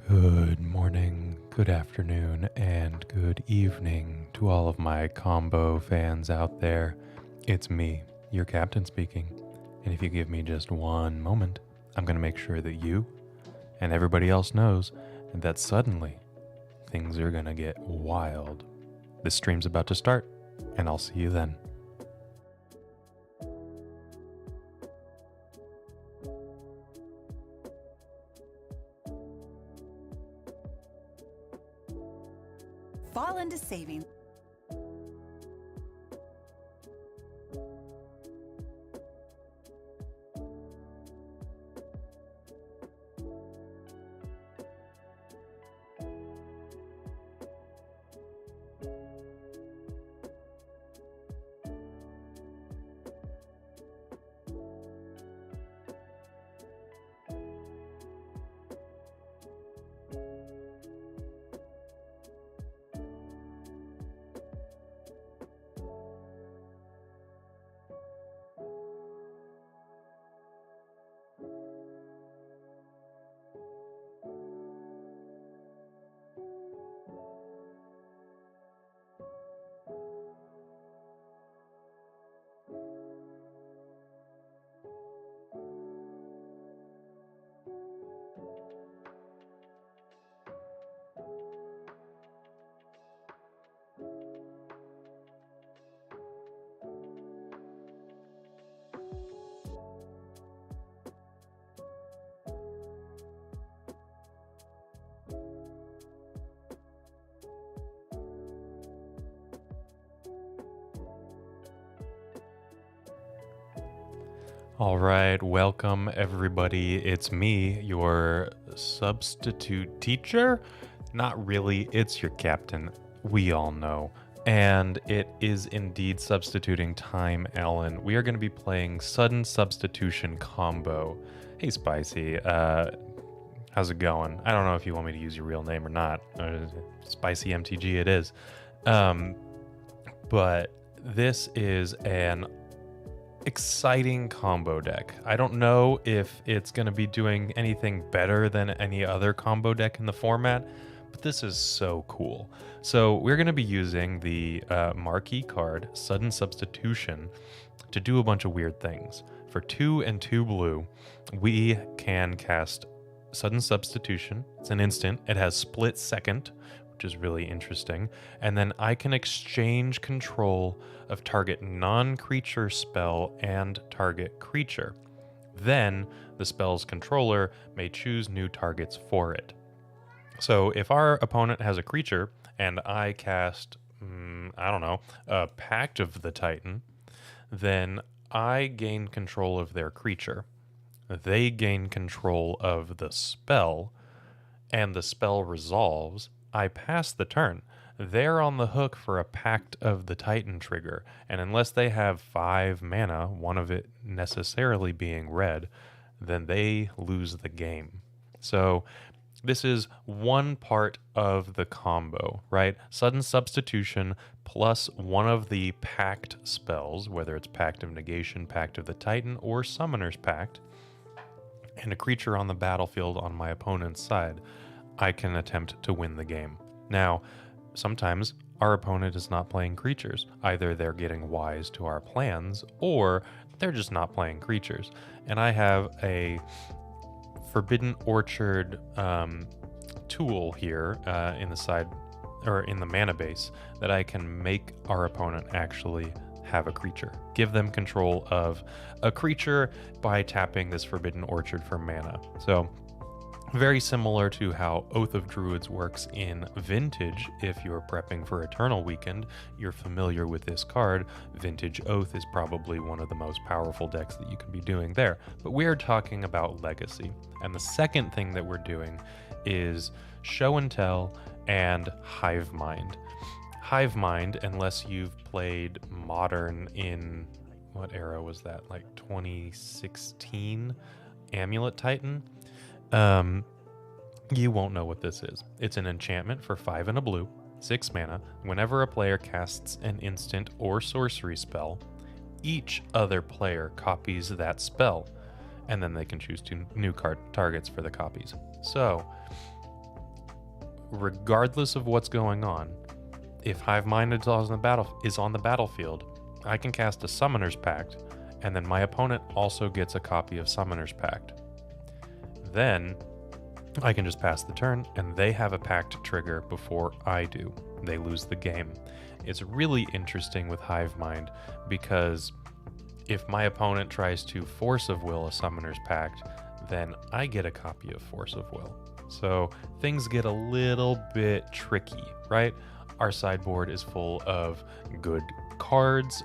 Good morning, good afternoon, and good evening to all of my combo fans out there. It's me, your captain speaking, and if you give me just one moment, I'm going to make sure that you and everybody else knows that suddenly things are going to get wild. This stream's about to start, and I'll see you then. Fall into saving. All right, welcome everybody. It's me, your substitute teacher. Not really, it's your captain. We all know. And it is indeed substituting time, Alan. We are going to be playing Sudden Substitution Combo. Hey, Spicy. How's it going? I don't know if you want me to use your real name or not. Spicy MTG it is. But this is an exciting combo deck. I don't know if it's going to be doing anything better than any other combo deck in the format, but this is so cool. So we're going to be using the marquee card, Sudden Substitution, to do a bunch of weird things. For 2 and 2 blue, we can cast Sudden Substitution. It's an instant. It has split second, which is really interesting. And then I can exchange control of target non-creature spell and target creature. Then the spell's controller may choose new targets for it. So if our opponent has a creature and I cast, a Pact of the Titan, then I gain control of their creature. They gain control of the spell, and the spell resolves. I pass the turn. They're on the hook for a Pact of the Titan trigger, and unless they have 5 mana, one of it necessarily being red, then they lose the game. So this is one part of the combo, right? Sudden Substitution plus one of the Pact spells, whether it's Pact of Negation, Pact of the Titan, or Summoner's Pact, and a creature on the battlefield on my opponent's side, I can attempt to win the game. Now, sometimes our opponent is not playing creatures. Either they're getting wise to our plans, or they're just not playing creatures. And I have a Forbidden Orchard tool here in the side, or in the mana base, that I can make our opponent actually have a creature. Give them control of a creature by tapping this Forbidden Orchard for mana. So very similar to how Oath of Druids works in Vintage. If you're prepping for Eternal Weekend, you're familiar with this card. Vintage Oath is probably one of the most powerful decks that you could be doing there. But we're talking about Legacy. And the second thing that we're doing is Show and Tell and Hive Mind. Hive Mind, unless you've played Modern in, what era was that? Like 2016? Amulet Titan? You won't know what this is. It's an enchantment for 5 and a blue, 6 mana. Whenever a player casts an instant or sorcery spell, each other player copies that spell, and then they can choose 2 new card targets for the copies. So regardless of what's going on, if Hive Mind is on the battlefield, I can cast a Summoner's Pact, and then my opponent also gets a copy of Summoner's Pact. Then I can just pass the turn, and they have a Pact Trigger before I do. They lose the game. It's really interesting with Hive Mind because if my opponent tries to Force of Will a Summoner's Pact, then I get a copy of Force of Will. So things get a little bit tricky, right? Our sideboard is full of good cards,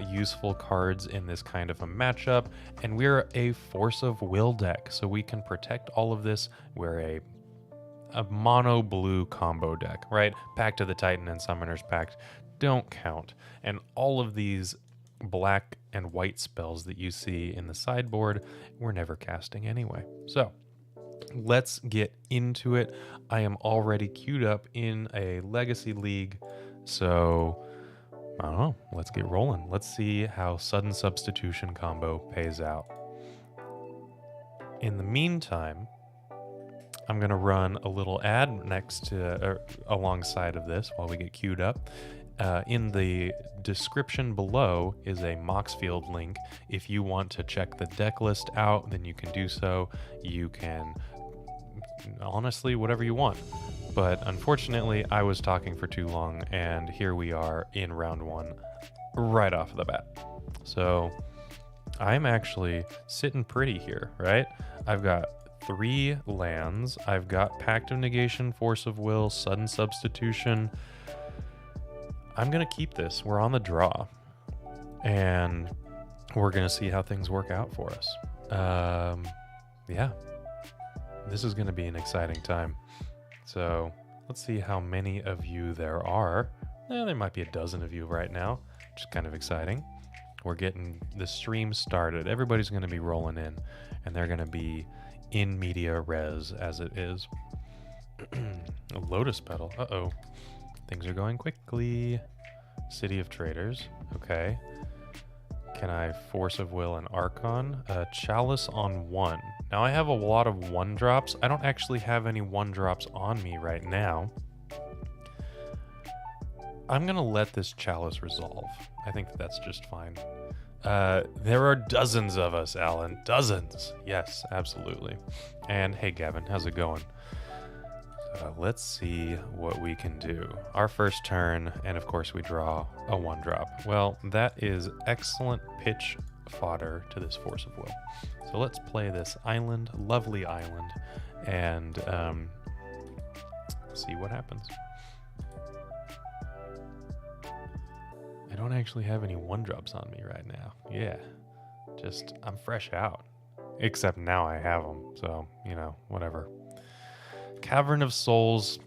useful cards in this kind of a matchup, and we're a Force of Will deck, so we can protect all of this. We're a mono blue combo deck, right? Pact of the Titan and Summoner's Pact don't count, and all of these black and white spells that you see in the sideboard, we're never casting anyway. So let's get into it. I am already queued up in a Legacy League, so I don't know, let's get rolling. Let's see how Sudden Substitution Combo pays out. In the meantime, I'm going to run a little ad next to alongside of this while we get queued up. In the description below is a Moxfield link. If you want to check the deck list out, then you can do so. You can, honestly, whatever you want. But unfortunately, I was talking for too long, and here we are in round one, right off the bat. So I'm actually sitting pretty here, right? I've got 3 lands. I've got Pact of Negation, Force of Will, Sudden Substitution. I'm going to keep this. We're on the draw, and we're going to see how things work out for us. Yeah, this is going to be an exciting time. So let's see how many of you there are. There might be a dozen of you right now, which is kind of exciting. We're getting the stream started. Everybody's going to be rolling in, and they're going to be in media res as it is. A Lotus Petal. Uh-oh. Things are going quickly. City of Traders. Okay. Can I Force of Will and Archon? Chalice on 1. Now I have a lot of 1-drops. I don't actually have any 1-drops on me right now. I'm going to let this Chalice resolve. I think that's just fine. There are dozens of us, Alan. Dozens. Yes, absolutely. And hey, Gavin, how's it going? Let's see what we can do. Our first turn, and of course we draw a 1-drop. Well, that is excellent pitch fodder to this Force of Will. So let's play this island, lovely island, and see what happens. I don't actually have any 1-drops on me right now. Yeah, just I'm fresh out. Except now I have them, so, you know, whatever. Cavern of Souls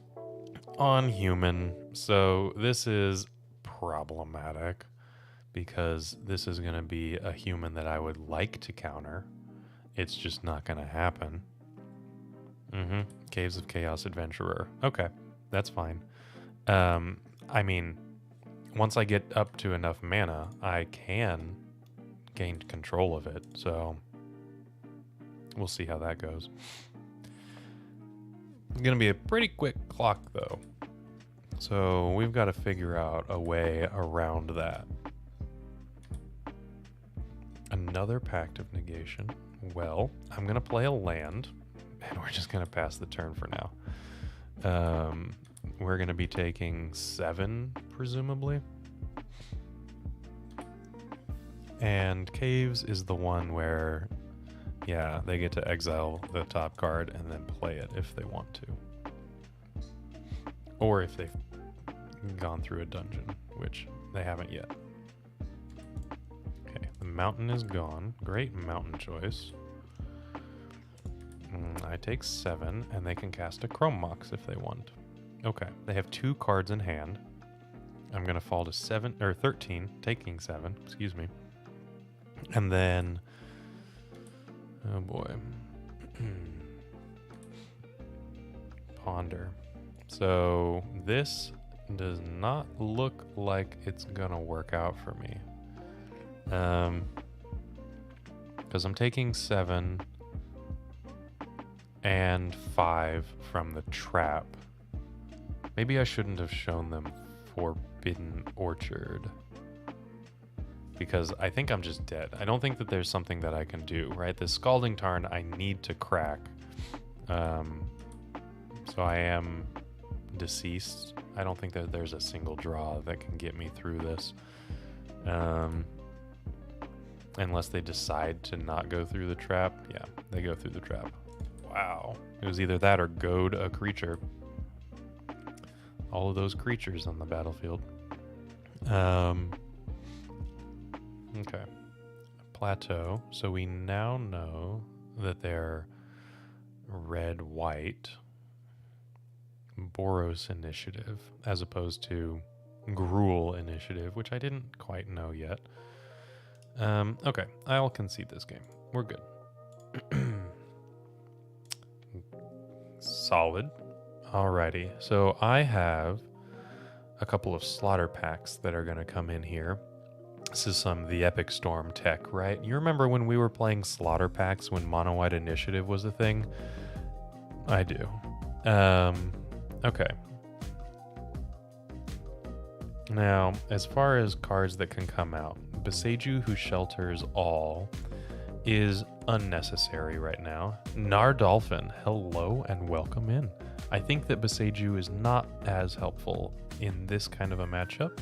on human. So this is problematic because this is going to be a human that I would like to counter. It's just not going to happen. Caves of Chaos Adventurer. Okay, that's fine. I mean, once I get up to enough mana, I can gain control of it. So we'll see how that goes. It's going to be a pretty quick clock, though. So we've got to figure out a way around that. Another Pact of Negation. Well, I'm going to play a land, and we're just going to pass the turn for now. We're going to be taking 7, presumably. And Caves is the one where... yeah, they get to exile the top card and then play it if they want to. Or if they've gone through a dungeon, which they haven't yet. Okay, the mountain is gone. Great mountain choice. I take 7, and they can cast a Chrome Mox if they want. Okay, they have 2 cards in hand. I'm going to fall to 7, or 13, taking 7, excuse me. And then... oh boy. Ponder. So this does not look like it's gonna work out for me. Because I'm taking 7 and 5 from the trap. Maybe I shouldn't have shown them Forbidden Orchard. Because I think I'm just dead. I don't think that there's something that I can do, right? The Scalding Tarn I need to crack. So I am deceased. I don't think that there's a single draw that can get me through this. Unless they decide to not go through the trap. Yeah, they go through the trap. Wow. It was either that or goad a creature. All of those creatures on the battlefield. Okay. Plateau. So we now know that they're red-white Boros initiative as opposed to Gruul initiative, which I didn't quite know yet. Okay, I'll concede this game. We're good. Solid. Alrighty, so I have a couple of slaughter packs that are going to come in here. This is the Epic Storm tech, right? You remember when we were playing slaughter packs when Mono White Initiative was a thing? I do. Okay. Now, as far as cards that can come out, Beseech, who shelters all, is unnecessary right now. Nardolphin, hello and welcome in. I think that Beseech is not as helpful in this kind of a matchup.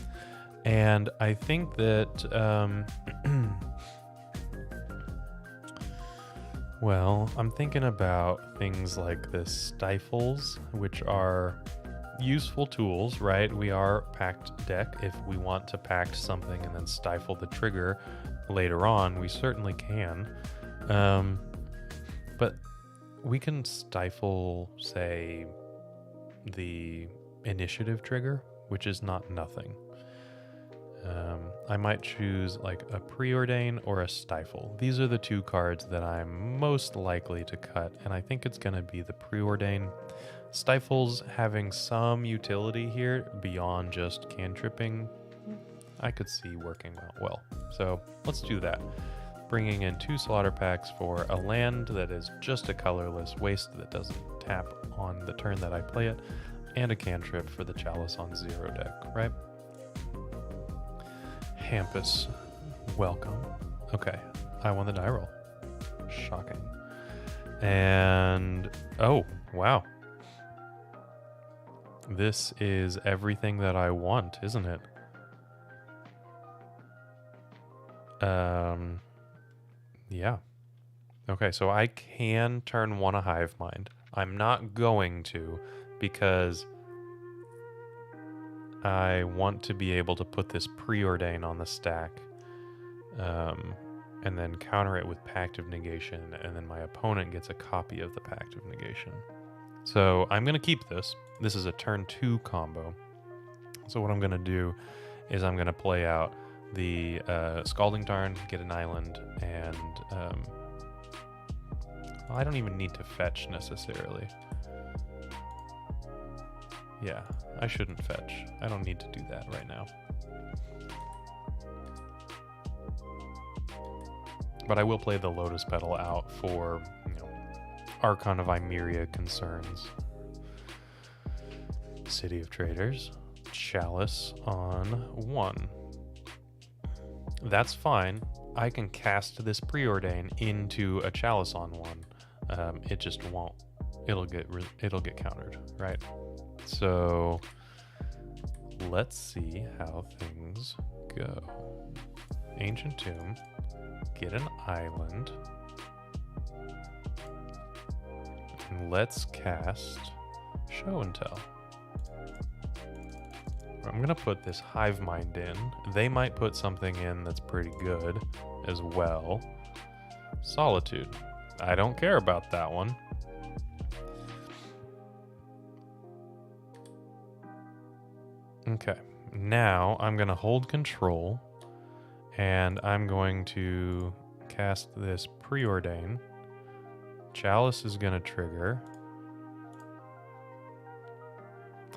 And I think that, well, I'm thinking about things like the Stifles, which are useful tools, right? We are Pact deck. If we want to Pact something and then stifle the trigger later on, we certainly can. But we can stifle, say, the initiative trigger, which is not nothing. I might choose like a Preordain or a Stifle. These are the two cards that I'm most likely to cut, and I think it's going to be the Preordain. Stifles having some utility here beyond just cantripping, I could see working out well. So let's do that. Bringing in 2 slaughter packs for a land that is just a colorless waste that doesn't tap on the turn that I play it, and a cantrip for the Chalice on 0 deck, right? Hampus, welcome. Okay, I won the die roll. Shocking. And, oh, wow. This is everything that I want, isn't it? Yeah. Okay, so I can turn 1 a Hive Mind. I'm not going to because I want to be able to put this Preordain on the stack and then counter it with Pact of Negation, and then my opponent gets a copy of the Pact of Negation. So I'm going to keep this. This is a turn 2 combo. So what I'm going to do is I'm going to play out the Scalding Tarn, get an island, and well, I don't even need to fetch necessarily. Yeah, I shouldn't fetch. I don't need to do that right now. But I will play the Lotus Petal out for, Archon of Imeria concerns. City of Traders. Chalice on 1. That's fine. I can cast this Preordain into a Chalice on 1. It just won't. It'll get countered, right? So let's see how things go. Ancient Tomb, get an island, and let's cast Show and Tell. I'm going to put this Hive Mind in. They might put something in that's pretty good as well. Solitude. I don't care about that one. Okay, now I'm going to hold control, and I'm going to cast this Preordain. Chalice is going to trigger.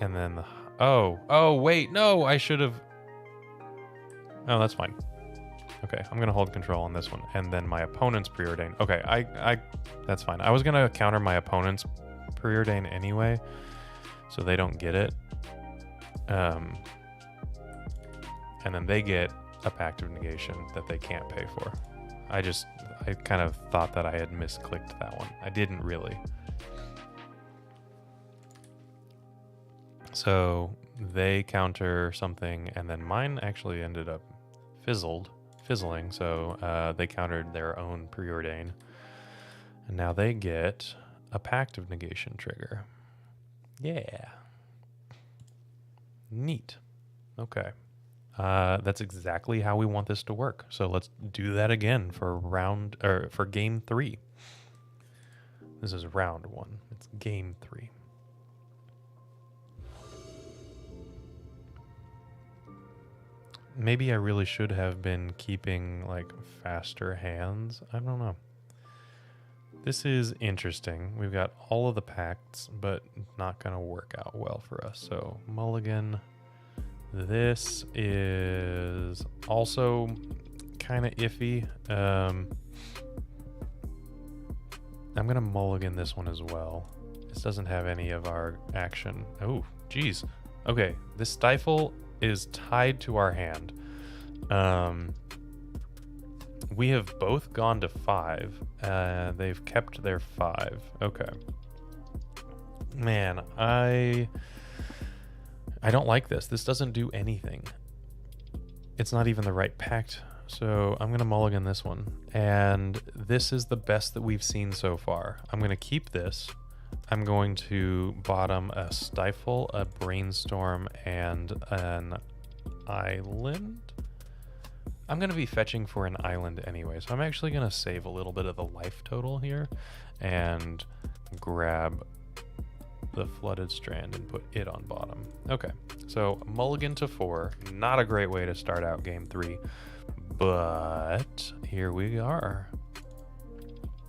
And then the... Oh, wait, no, I should have... Oh, that's fine. Okay, I'm going to hold control on this one. And then my opponent's Preordain. Okay, that's fine. I was going to counter my opponent's Preordain anyway. so they don't get it. And then they get a Pact of Negation that they can't pay for. I kind of thought that I had misclicked that one. I didn't really. So they counter something, and then mine actually ended up fizzling, so they countered their own preordain. And now they get a Pact of Negation trigger. Yeah. Neat. Okay. That's exactly how we want this to work. So let's do that again for for game 3. This is round 1. It's game 3. Maybe I really should have been keeping like faster hands. I don't know. This is interesting. We've got all of the pacts, but not going to work out well for us. So mulligan. This is also kind of iffy. I'm going to mulligan this one as well. This doesn't have any of our action. Oh, geez. Okay, this stifle is tied to our hand. We have both gone to 5. They've kept their 5. Okay. Man, I don't like this. This doesn't do anything. It's not even the right pact. So I'm going to mulligan this one. And this is the best that we've seen so far. I'm going to keep this. I'm going to bottom a stifle, a brainstorm, and an island. I'm going to be fetching for an island anyway, so I'm actually going to save a little bit of the life total here and grab the flooded strand and put it on bottom. Okay, so mulligan to 4. Not a great way to start out game 3, but here we are.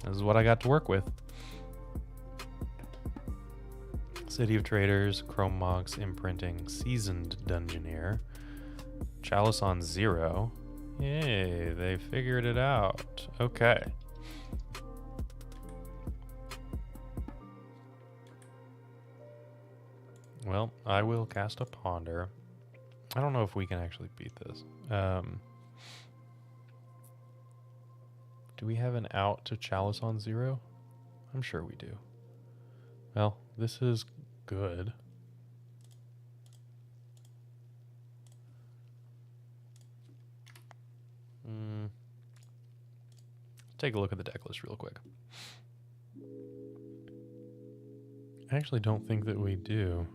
This is what I got to work with. City of Traders, Chrome Mox, Imprinting, Seasoned Dungeoneer, Chalice on 0. Yay, they figured it out. Okay. Well, I will cast a Ponder. I don't know if we can actually beat this. Do we have an out to Chalice on 0? I'm sure we do. Well, this is good. Take a look at the deck list real quick. I actually don't think that we do.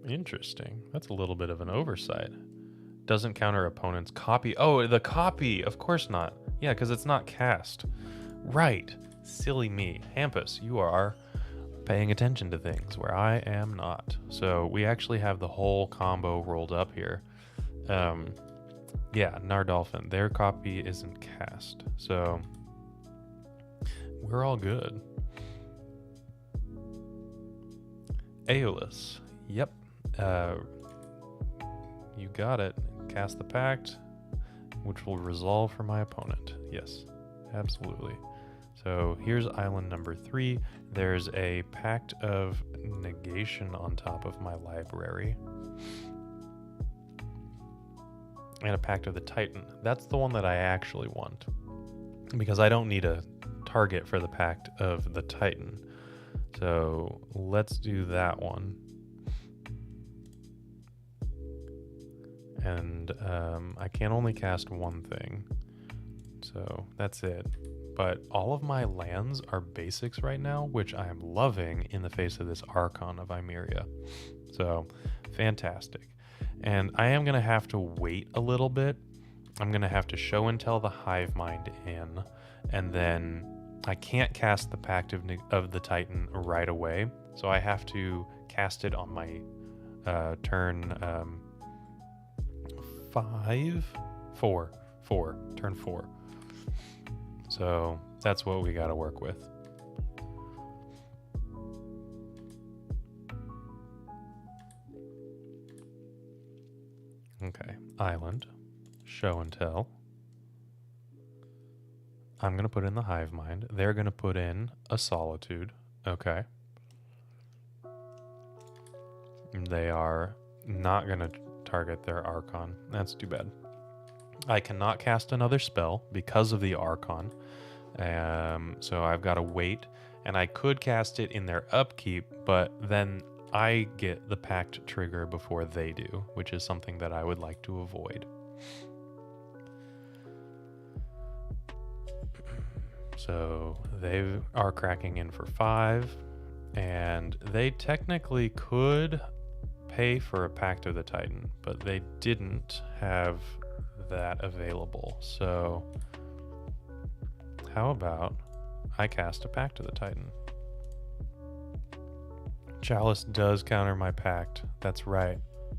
Interesting. That's a little bit of an oversight. Doesn't counter opponent's copy. Oh, the copy. Of course not. Yeah, because it's not cast. Right. Silly me. Hampus, you are paying attention to things where I am not. So we actually have the whole combo rolled up here. Yeah, Nardolphin, their copy isn't cast. So we're all good. Aeolus. Yep. You got it. Cast the Pact, which will resolve for my opponent. Yes, absolutely. So here's island number 3. There's a Pact of Negation on top of my library. And a Pact of the Titan. That's the one that I actually want, because I don't need a target for the Pact of the Titan. So let's do that one. And I can only cast one thing, so that's it. But all of my lands are basics right now, which I am loving in the face of this Archon of Imeria. So fantastic. And I am going to have to wait a little bit. I'm going to have to show and tell the Hive Mind in, and then I can't cast the Pact of the Titan right away. So I have to cast it on my turn 4, turn 4. So that's what we got to work with. Okay, island, show and tell. I'm going to put in the Hive Mind. They're going to put in a Solitude. Okay, They are not going to target their Archon. That's too bad. I cannot cast another spell because of the Archon. So I've got to wait. And I could cast it in their upkeep, but then I get the Pact Trigger before they do, which is something that I would like to avoid. So they are cracking in for 5, and they technically could pay for a Pact of the Titan, but they didn't have that available. So how about I cast a Pact of the Titan? Chalice does counter my Pact. That's right.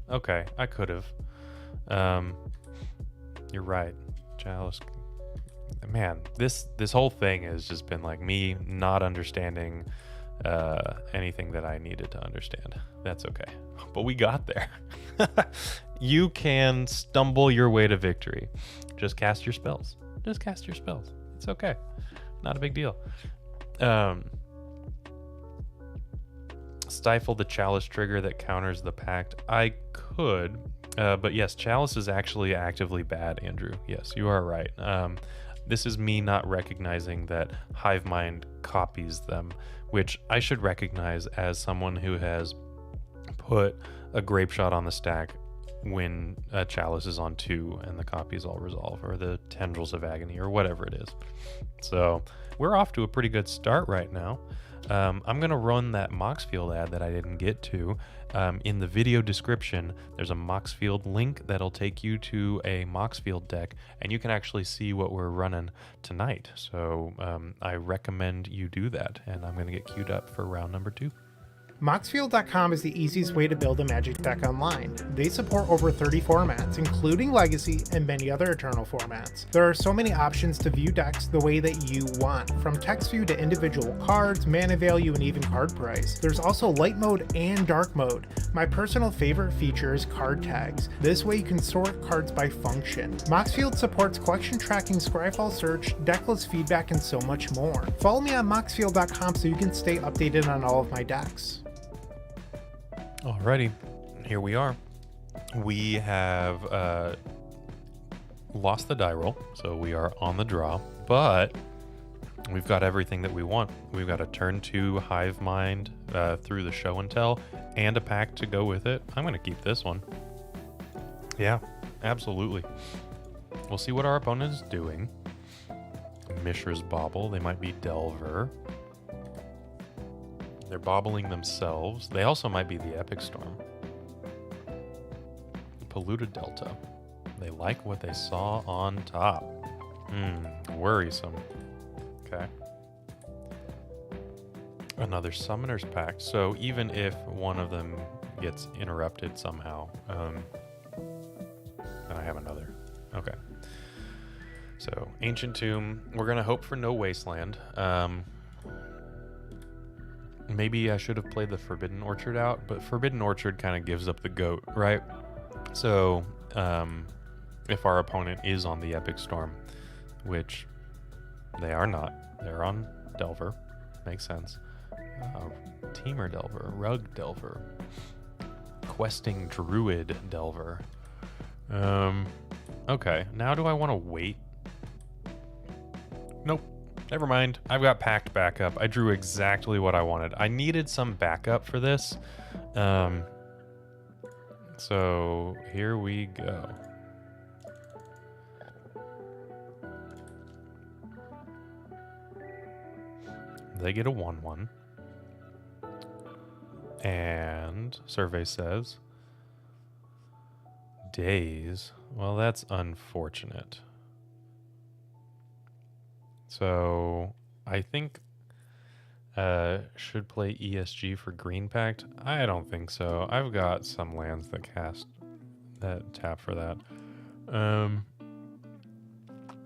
Okay, I could have. You're right. Chalice. Man, this whole thing has just been like me not understanding anything that I needed to understand. That's okay. But we got there. You can stumble your way to victory. Just cast your spells. Just cast your spells. It's okay. Not a big deal. Stifle the Chalice trigger that counters the Pact. I could, but yes, Chalice is actually actively bad, Andrew. Yes, you are right. This is me not recognizing that Hive Mind copies them, which I should recognize as someone who has put a Grape Shot on the stack when a Chalice is on 2 and the copies all resolve, or the Tendrils of Agony, or whatever it is. So we're off to a pretty good start right now. I'm going to run that Moxfield ad that I didn't get to. In the video description, there's a Moxfield link that'll take you to a Moxfield deck, and you can actually see what we're running tonight. So I recommend you do that, and I'm going to get queued up for round number 2. Moxfield.com is the easiest way to build a Magic deck online. They support over 30 formats, including Legacy and many other Eternal formats. There are so many options to view decks the way that you want, from text view to individual cards, mana value, and even card price. There's also light mode and dark mode. My personal favorite feature is card tags. This way you can sort cards by function. Moxfield supports collection tracking, Scryfall search, decklist feedback, and so much more. Follow me on Moxfield.com so you can stay updated on all of my decks. Alrighty, here we are. We have lost the die roll, so we are on the draw, but we've got everything that we want. We've got a turn 2 Hive Mind through the show and tell, and a Pact to go with it. I'm going to keep this one. Yeah, absolutely. We'll see what our opponent is doing. Mishra's Bauble, they might be Delver. They're bobbling themselves. They also might be the Epic Storm. Polluted Delta. They like what they saw on top. Worrisome. Okay. Another Summoner's Pact. So even if one of them gets interrupted somehow, then I have another. Okay. So Ancient Tomb. We're going to hope for no Wasteland. Maybe I should have played the Forbidden Orchard out, but Forbidden Orchard kind of gives up the goat, right? So if our opponent is on the Epic Storm, which they are not, they're on Delver, makes sense. Temur Delver, Rug Delver, Questing Druid Delver. Okay, now do I want to wait? Nope. Never mind. I've got Pact backup. I drew exactly what I wanted. I needed some backup for this. So here we go. They get a 1/1. And survey says days. Well, that's unfortunate. So I think should play ESG for Green Pact. I don't think so. I've got some lands that tap for that.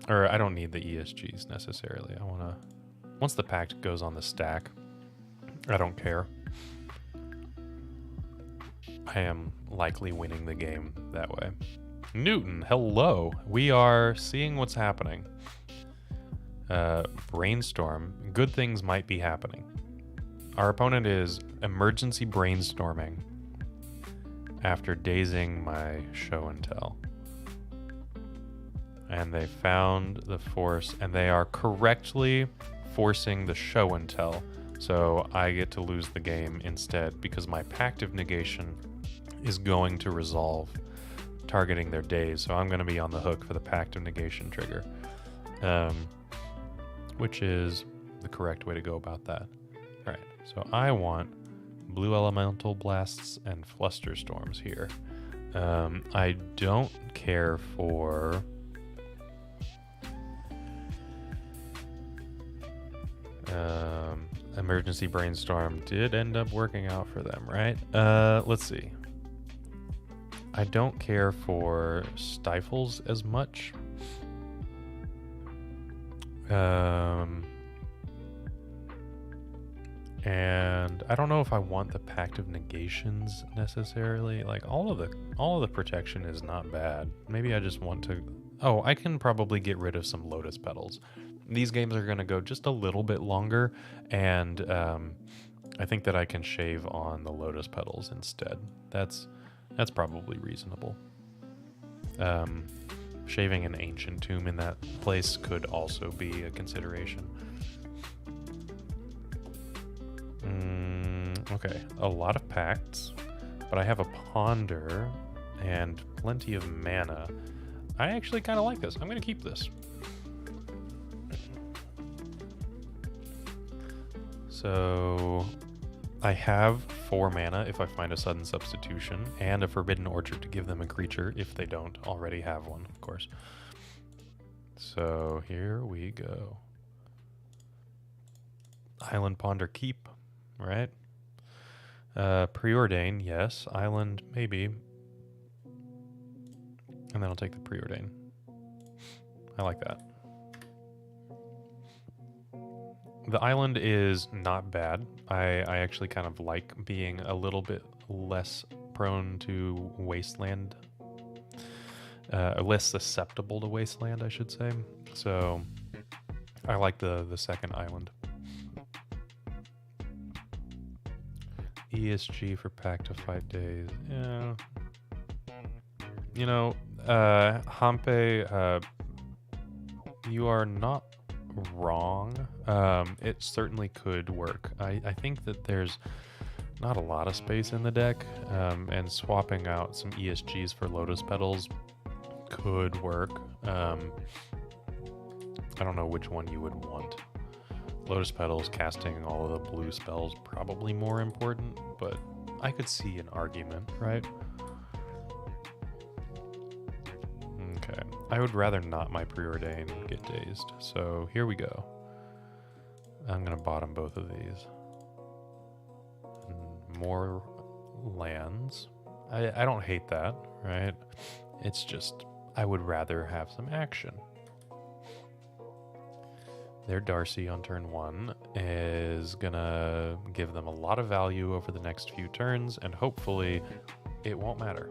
Or I don't need the ESGs necessarily. I want to, once the Pact goes on the stack, I don't care. I am likely winning the game that way. Newton, hello. We are seeing what's happening. Brainstorm. Good things might be happening. Our opponent is emergency brainstorming. after dazing my show and tell. And they found the force, and they are correctly forcing the show and tell. So I get to lose the game instead because my Pact of Negation is going to resolve, targeting their daze. So I'm going to be on the hook for the Pact of Negation trigger, which is the correct way to go about that. All right, so I want blue elemental blasts and fluster storms here. I don't care for emergency brainstorm. Did end up working out for them, right? Let's see. I don't care for stifles as much. And I don't know if I want the Pact of Negations necessarily. Like all of the protection is not bad. Maybe I just want to. Oh, I can probably get rid of some Lotus Petals. These games are going to go just a little bit longer, and I think that I can shave on the Lotus Petals instead. That's probably reasonable. Shaving an Ancient Tomb in that place could also be a consideration. Okay, a lot of Pacts, but I have a Ponder and plenty of mana. I actually kind of like this. I'm going to keep this. So I have 4 mana if I find a Sudden Substitution, and a Forbidden Orchard to give them a creature if they don't already have one, of course. So here we go. Island Ponder keep, right? Preordain, yes. Island, maybe. And then I'll take the Preordain. I like that. The island is not bad. I actually kind of like being a little bit less prone to wasteland. Less susceptible to wasteland, I should say. So I like the second island. ESG for Pact to Fight Days. Yeah. You know, Hampe, you are not wrong. It certainly could work. I think that there's not a lot of space in the deck, and swapping out some ESGs for Lotus Petals could work. I don't know which one you would want. Lotus Petals casting all of the blue spells probably more important, but I could see an argument, right? Okay, I would rather not my Preordain get dazed, so here we go. I'm gonna bottom both of these. More lands. I don't hate that, right? It's just, I would rather have some action. Their Darcy on turn 1 is gonna give them a lot of value over the next few turns, and hopefully it won't matter.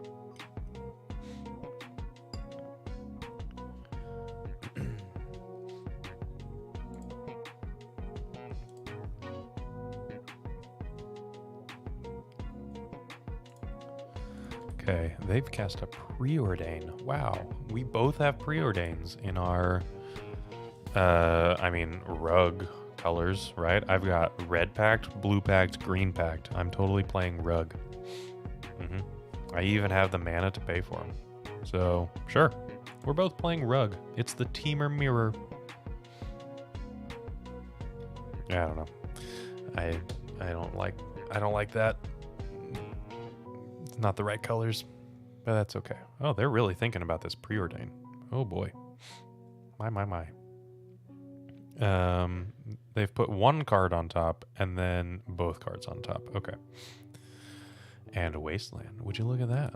Okay, they've cast a Preordain. Wow, we both have Preordains in our rug colors, right? I've got red pact, blue pact, green pact. I'm totally playing rug. I even have the mana to pay for them. So, sure. We're both playing rug. It's the Temur mirror. Yeah, I don't know. I don't like that. It's not the right colors, but that's okay. Oh, they're really thinking about this Preordain. Oh boy. My. They've put one card on top and then both cards on top. Okay. And a Wasteland. Would you look at that?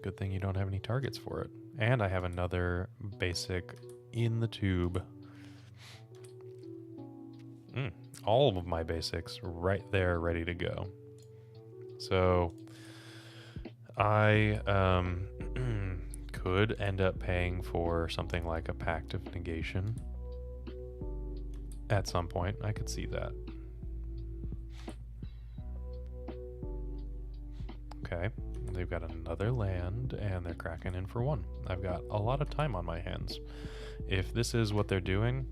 Good thing you don't have any targets for it. And I have another basic in the tube. All of my basics right there ready to go. So I could end up paying for something like a Pact of Negation at some point. I could see that. They've got another land, and they're cracking in for 1. I've got a lot of time on my hands. If this is what they're doing,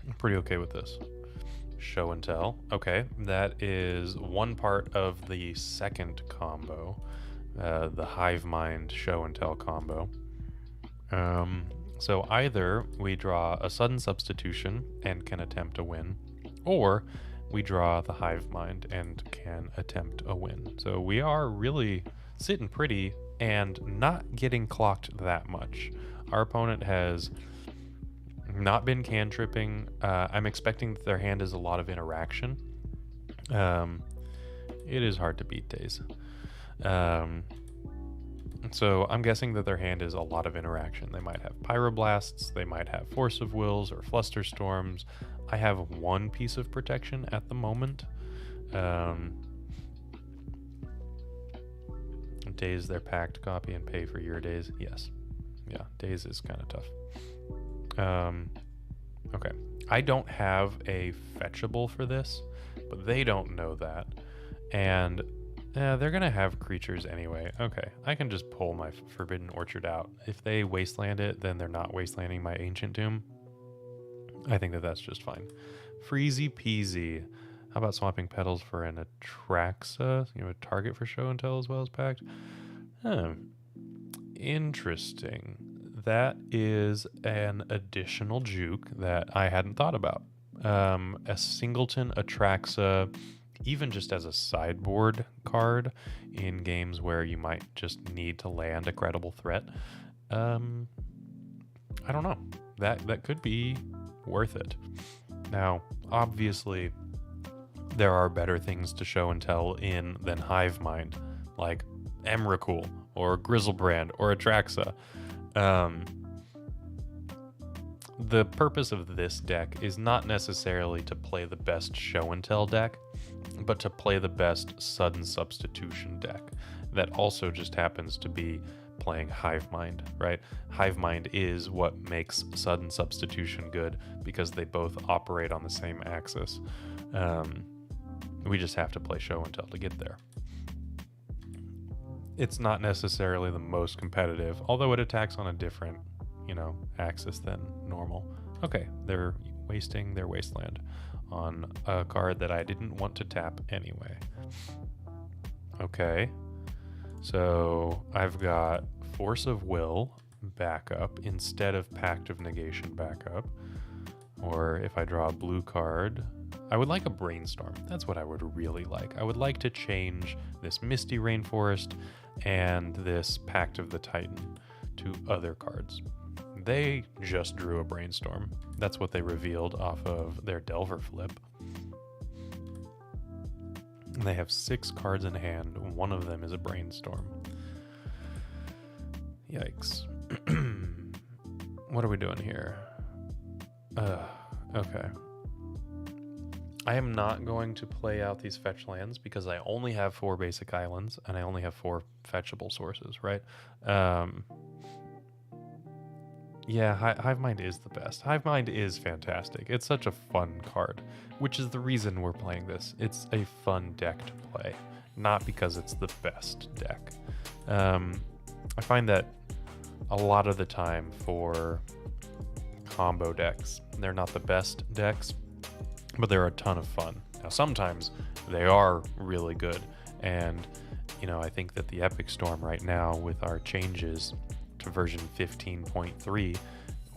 I'm pretty okay with this. Show and tell. Okay, that is one part of the second combo, the Hive Mind show and tell combo. So either we draw a sudden substitution and can attempt a win, or we draw the Hive Mind and can attempt a win. So we are really sitting pretty and not getting clocked that much. Our opponent has not been cantripping. I'm expecting that their hand is a lot of interaction. It is hard to beat Days. So I'm guessing that their hand is a lot of interaction. They might have Pyroblasts, they might have Force of Wills or Flusterstorms. I have 1 piece of protection at the moment. Days their Pact copy and pay for your Days. Yes. Yeah, Days is kind of tough. Okay. I don't have a fetchable for this, but they don't know that. And they're going to have creatures anyway. Okay, I can just pull my Forbidden Orchard out. If they wasteland it, then they're not wastelanding my Ancient Tomb. I think that that's just fine. Freezy peasy. How about swapping Petals for an Atraxa? You have a target for show and tell as well as Pact? Interesting. That is an additional juke that I hadn't thought about. A singleton Atraxa, even just as a sideboard card in games where you might just need to land a credible threat. I don't know. That could be worth it. Now, obviously, there are better things to show and tell in than Hive Mind, like Emrakul or Grizzlebrand or Atraxa. The purpose of this deck is not necessarily to play the best show and tell deck, but to play the best sudden substitution deck that also just happens to be playing Hive Mind, right? Hive Mind is what makes sudden substitution good because they both operate on the same axis. We just have to play show and tell to get there. It's not necessarily the most competitive, although it attacks on a different, axis than normal. Okay, they're wasting their wasteland on a card that I didn't want to tap anyway. Okay, so I've got Force of Will backup instead of Pact of Negation backup. Or if I draw a blue card, I would like a Brainstorm. That's what I would really like. I would like to change this Misty Rainforest and this Pact of the Titan to other cards. They just drew a Brainstorm. That's what they revealed off of their Delver flip. They have 6 cards in hand. One of them is a Brainstorm. Yikes. What are we doing here? Okay. I am not going to play out these fetch lands because I only have 4 basic islands and I only have 4 fetchable sources, right? Yeah, Hive Mind is the best. Hive Mind is fantastic. It's such a fun card, which is the reason we're playing this. It's a fun deck to play, not because it's the best deck. I find that a lot of the time for combo decks, they're not the best decks, but they're a ton of fun. Now, sometimes they are really good, and I think that the Epic Storm right now with our changes to version 15.3,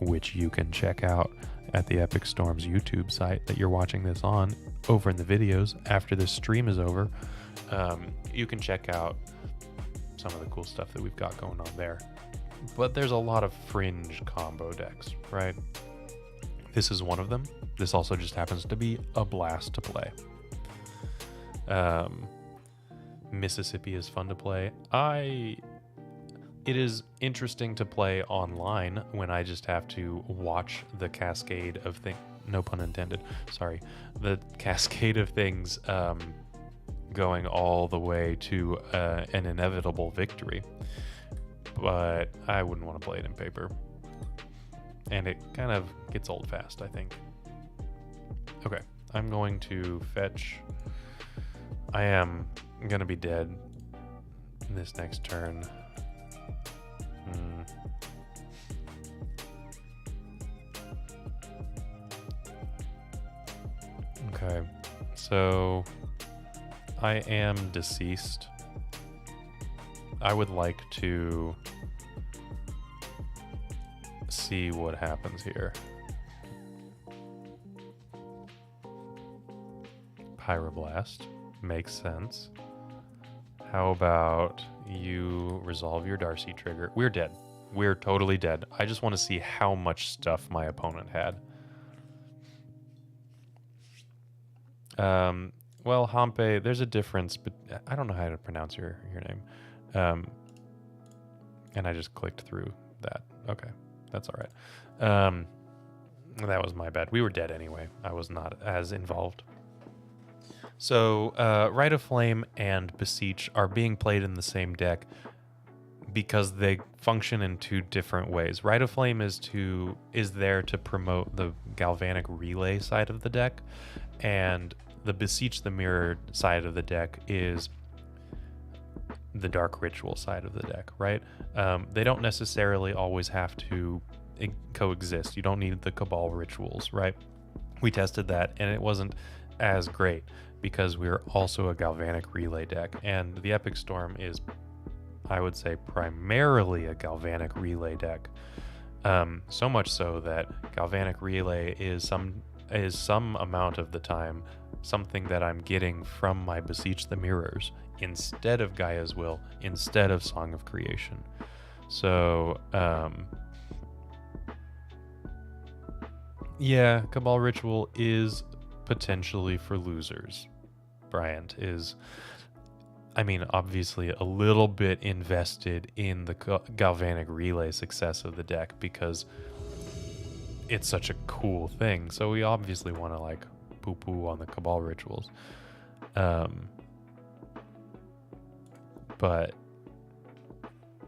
which you can check out at the Epic Storm's YouTube site that you're watching this on over in the videos after this stream is over. You can check out some of the cool stuff that we've got going on there. But there's a lot of fringe combo decks, right? This is one of them. This also just happens to be a blast to play. Mississippi is fun to play. It is interesting to play online when I just have to watch the cascade of things. No pun intended. Sorry. The cascade of things going all the way to an inevitable victory. But I wouldn't want to play it in paper. And it kind of gets old fast, I think. Okay, I'm going to fetch. I am going to be dead. this next turn. Okay, so I am deceased. I would like to see what happens here. Pyroblast makes sense. How about you resolve your Darcy trigger? We're dead. We're totally dead. I just want to see how much stuff my opponent had. Well, Hampe, there's a difference, but I don't know how to pronounce your name. And I just clicked through that. Okay, that's all right. That was my bad. We were dead anyway. I was not as involved. So, Rite of Flame and Beseech are being played in the same deck because they function in two different ways. Rite of Flame is there to promote the Galvanic Relay side of the deck, and the Beseech the Mirrored side of the deck is the Dark Ritual side of the deck, right? They don't necessarily always have to coexist. You don't need the Cabal Rituals, right? We tested that, and it wasn't as great because we're also a Galvanic Relay deck, and the Epic Storm is, I would say, primarily a Galvanic Relay deck. So much so that Galvanic Relay is some amount of the time something that I'm getting from my Beseech the Mirrors instead of Gaia's Will, instead of Song of Creation. So, yeah, Cabal Ritual is potentially for losers. Bryant is, I mean, obviously a little bit invested in the Galvanic Relay success of the deck because it's such a cool thing. So we obviously want to like poo-poo on the Cabal Rituals. But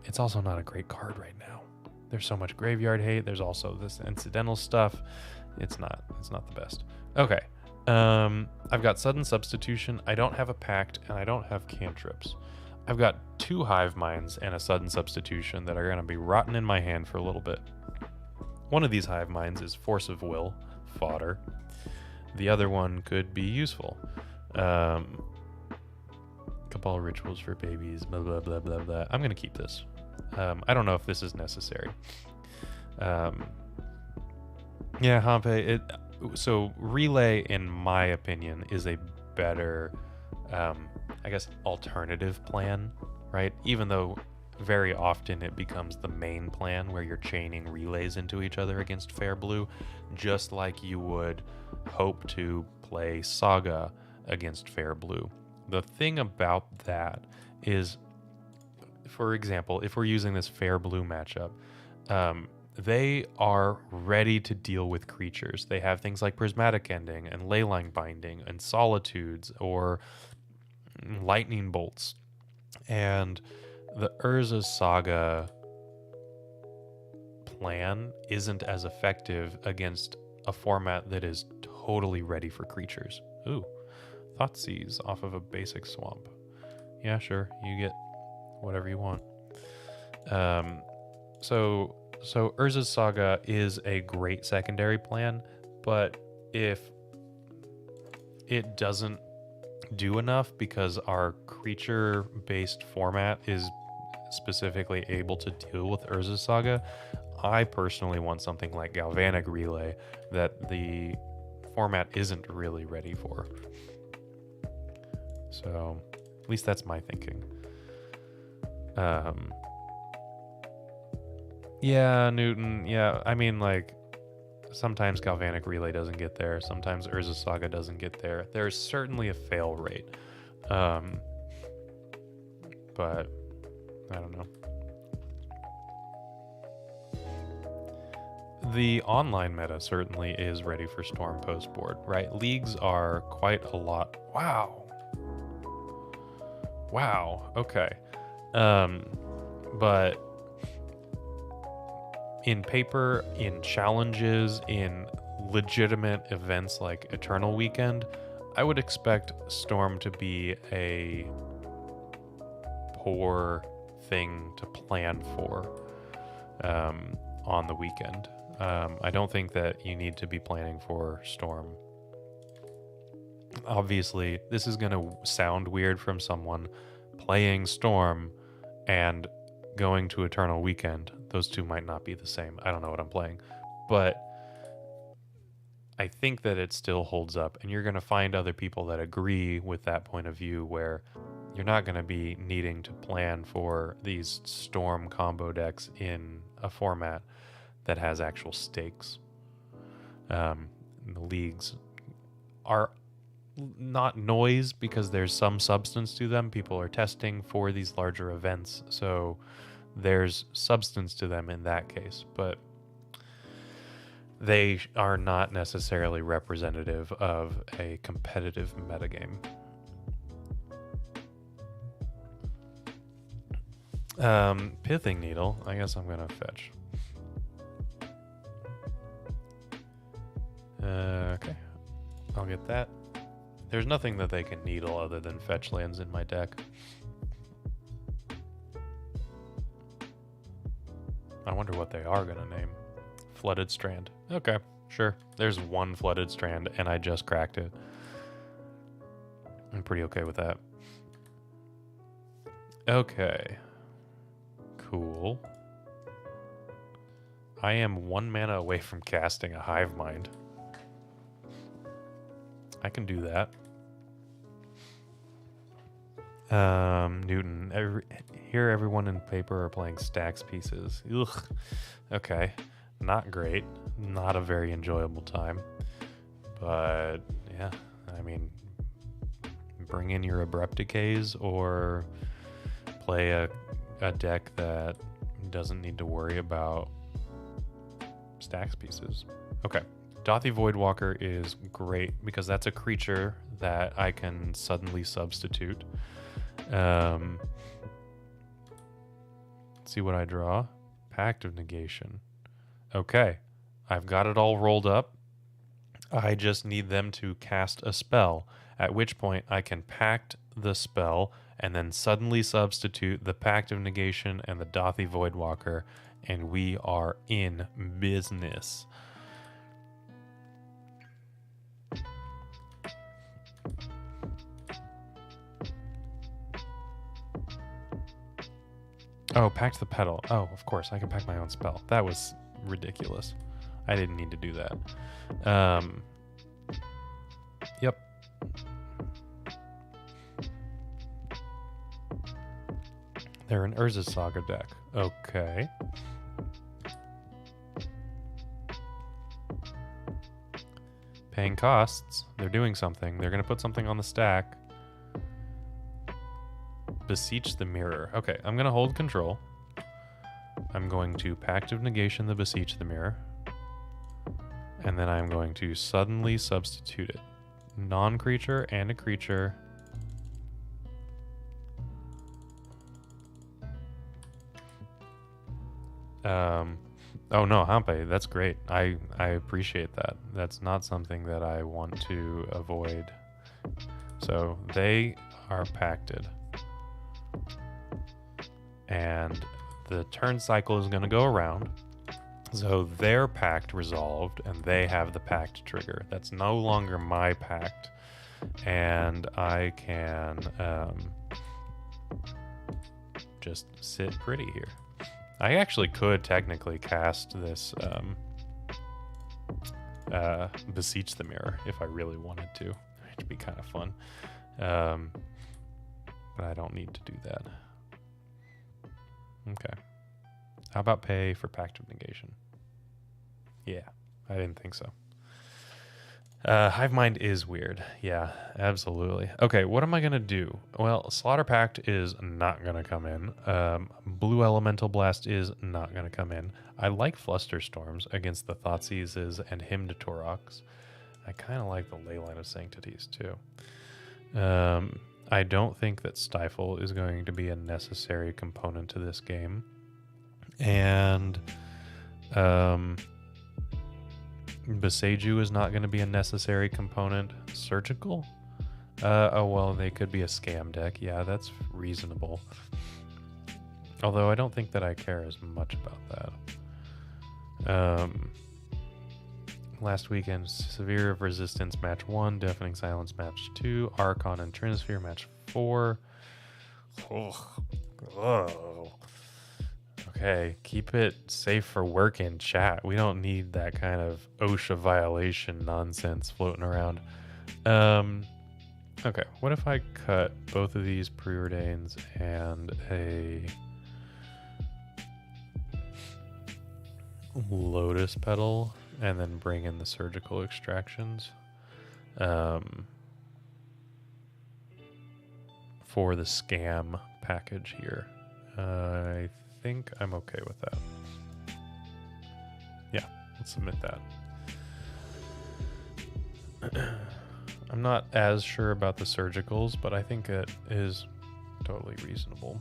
it's also not a great card right now. There's so much graveyard hate. There's also this incidental stuff. It's not the best. Okay. I've got Sudden Substitution. I don't have a Pact, and I don't have cantrips. I've got 2 Hive Minds and a Sudden Substitution that are going to be rotting in my hand for a little bit. One of these Hive Minds is Force of Will, fodder. The other one could be useful. Cabal Rituals for babies, blah, blah, blah, blah, blah. I'm going to keep this. I don't know if this is necessary. Yeah, Hampe, so Relay, in my opinion, is a better, I guess, alternative plan, right? Even though very often it becomes the main plan where you're chaining relays into each other against Fair Blue, just like you would hope to play Saga against Fair Blue. The thing about that is, for example, if we're using this Fair Blue matchup, they are ready to deal with creatures. They have things like Prismatic Ending and Leyline Binding and Solitudes or Lightning Bolts. And the Urza's Saga plan isn't as effective against a format that is totally ready for creatures. Ooh, Thoughtseize off of a basic swamp. Yeah, sure, you get whatever you want. So Urza's Saga is a great secondary plan, but if it doesn't do enough because our creature-based format is specifically able to deal with Urza's Saga, I personally want something like Galvanic Relay that the format isn't really ready for. So, at least that's my thinking. Yeah, Newton. Yeah, I mean, like, sometimes Galvanic Relay doesn't get there. Sometimes Urza's Saga doesn't get there. There's certainly a fail rate. But, I don't know. The online meta certainly is ready for Storm post board, right? Leagues are quite a lot. Wow. Okay. But in paper, in challenges, in legitimate events like Eternal Weekend, I would expect Storm to be a poor thing to plan for on the weekend. I don't think that you need to be planning for Storm. Obviously, this is going to sound weird from someone playing Storm and going to Eternal Weekend. Those two might not be the same. I don't know what I'm playing. But I think that it still holds up, and you're going to find other people that agree with that point of view, where you're not going to be needing to plan for these Storm combo decks in a format that has actual stakes. The leagues are not noise because there's some substance to them. People are testing for these larger events, so there's substance to them in that case, but they are not necessarily representative of a competitive metagame. Pithing Needle, I guess I'm gonna fetch. Okay, I'll get that. There's nothing that they can needle other than fetch lands in my deck. I wonder what they are gonna name. Flooded Strand. Okay, sure. There's one Flooded Strand, and I just cracked it. I'm pretty okay with that. Okay. Cool. I am 1 mana away from casting a Hive Mind. I can do that. Newton. Here everyone in paper are playing stacks pieces. Ugh. Okay. Not great. Not a very enjoyable time. But, yeah. I mean, bring in your Abrupt Decays or play a deck that doesn't need to worry about stacks pieces. Okay. Dothy Voidwalker is great because that's a creature that I can suddenly substitute. Let's see what I draw. Pact of Negation. Okay, I've got it all rolled up. I just need them to cast a spell, at which point I can pact the spell and then suddenly substitute the Pact of Negation and the Dothy Voidwalker, and we are in business. Oh, pact the petal. Oh, of course, I can pack my own spell. That was ridiculous. I didn't need to do that. Yep. They're an Urza's Saga deck. Okay. Paying costs. They're doing something. They're going to put something on the stack. Beseech the Mirror. Okay, I'm going to hold control. I'm going to Pact of Negation the Beseech the Mirror. And then I'm going to suddenly substitute it. Non-creature and a creature. Oh no, Hampe, that's great. I appreciate that. That's not something that I want to avoid. So they are pacted. And the turn cycle is going to go around. So their pact resolved, and they have the Pact Trigger. That's no longer my pact. And I can just sit pretty here. I actually could technically cast this Beseech the Mirror if I really wanted to. It'd be kind of fun. But I don't need to do that. Okay. How about pay for Pact of Negation? Yeah, I didn't think so. Hive Mind is weird. Yeah, absolutely. Okay, what am I going to do? Well, Slaughter Pact is not going to come in. Blue Elemental Blast is not going to come in. I like Flusterstorms against the Thoughtseizes and Hymn to Torox. I kind of like the Leyline of Sanctities too. I don't think that Stifle is going to be a necessary component to this game. And Beseju is not going to be a necessary component. Surgical? Oh, well, they could be a scam deck. Yeah, that's reasonable. Although I don't think that I care as much about that. Last weekend, Severe of Resistance match 1, Deafening Silence match 2, Archon and Trinisphere match 4. Oh. Okay, keep it safe for work in chat. We don't need that kind of OSHA violation nonsense floating around. Okay, what if I cut both of these preordains and a lotus petal and then bring in the surgical extractions for the scam package here? I think I'm okay with that. Yeah, let's submit that. I'm not as sure about the surgicals, but I think it is totally reasonable.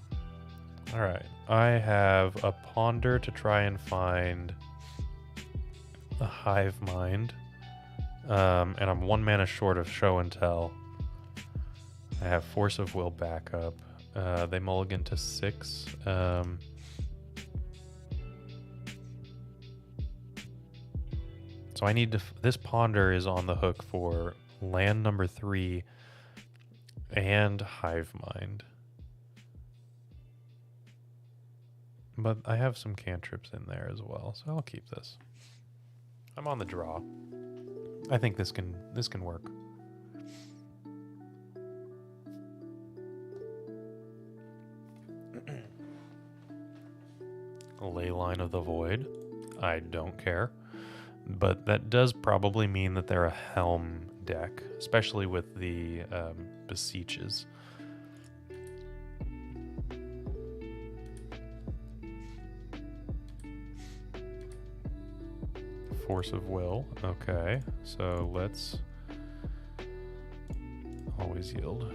All right, I have a ponder to try and find a Hive Mind, and I'm 1 mana short of show and tell. I have Force of Will backup. They mulligan to 6. So I need to. This ponder is on the hook for land number 3 and Hive Mind. But I have some cantrips in there as well, so I'll keep this. I'm on the draw. I think this can work. Leyline of the Void. I don't care. But that does probably mean that they're a Helm deck, especially with the Beseeches. Force of Will. Okay, so let's always yield.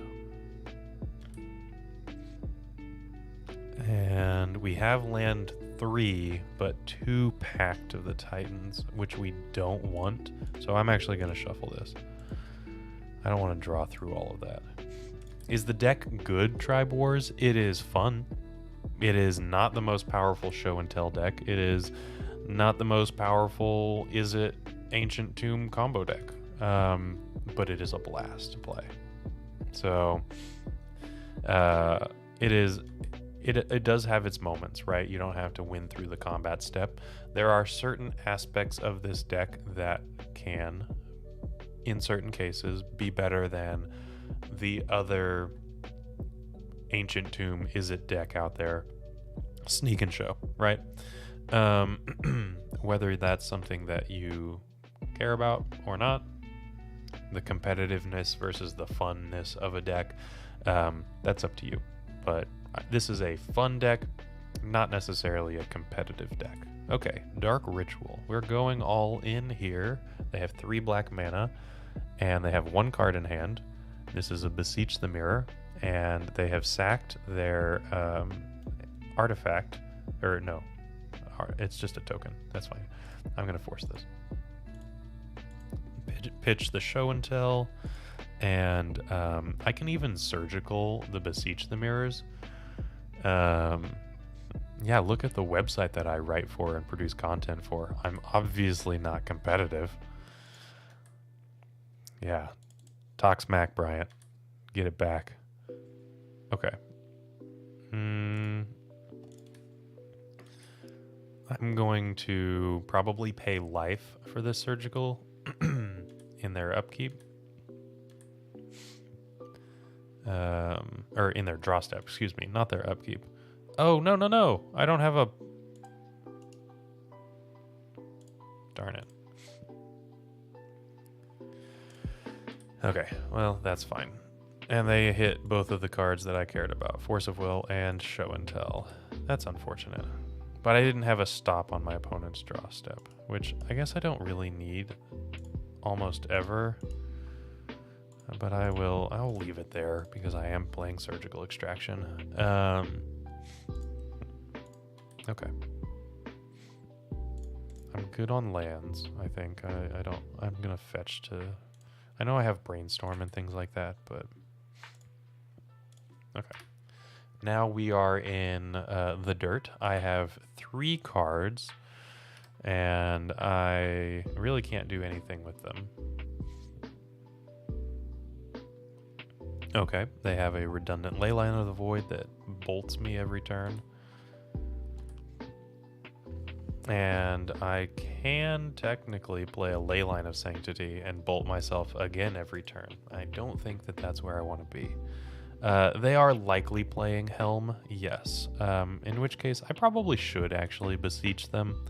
And we have land 3, but 2 Pact of the Titans, which we don't want. So I'm actually going to shuffle this. I don't want to draw through all of that. Is the deck good, Tribe Wars? It is fun. It is not the most powerful show and tell deck. It is not the most powerful Is It Ancient Tomb combo deck. But it is a blast to play. So it does have its moments, right? You don't have to win through the combat step. There are certain aspects of this deck that can, in certain cases, be better than the other Ancient Tomb Is It deck out there. Sneak and show, right? Whether that's something that you care about or not, the competitiveness versus the funness of a deck, that's up to you. But this is a fun deck, not necessarily a competitive deck. Okay, Dark Ritual. We're going all in here. They have 3 black mana, and they have 1 card in hand. This is a Beseech the Mirror, and they have sacked their artifact. Or no, it's just a token. That's fine. I'm going to force this. Pitch the show and tell, and I can even surgical the Beseech the Mirrors. Yeah, look at the website that I write for and produce content for. I'm obviously not competitive. Yeah. Talk smack, Bryant. Get it back. Okay. I'm going to probably pay life for this surgical in their upkeep. Or in their draw step, excuse me, not their upkeep. Oh, no. I don't have a... Darn it. Okay, well, that's fine. And they hit both of the cards that I cared about, Force of Will and Show and Tell. That's unfortunate. But I didn't have a stop on my opponent's draw step, which I guess I don't really need almost ever. But I'll leave it there because I am playing Surgical Extraction. Okay. I'm good on lands, I think. I'm gonna fetch to... I know I have Brainstorm and things like that, but... Okay. Now we are in the dirt. I have 3 cards, and I really can't do anything with them. Okay, they have a redundant Leyline of the Void that bolts me every turn. And I can technically play a Leyline of Sanctity and bolt myself again every turn. I don't think that that's where I want to be. They are likely playing Helm, yes. In which case, I probably should actually beseech them.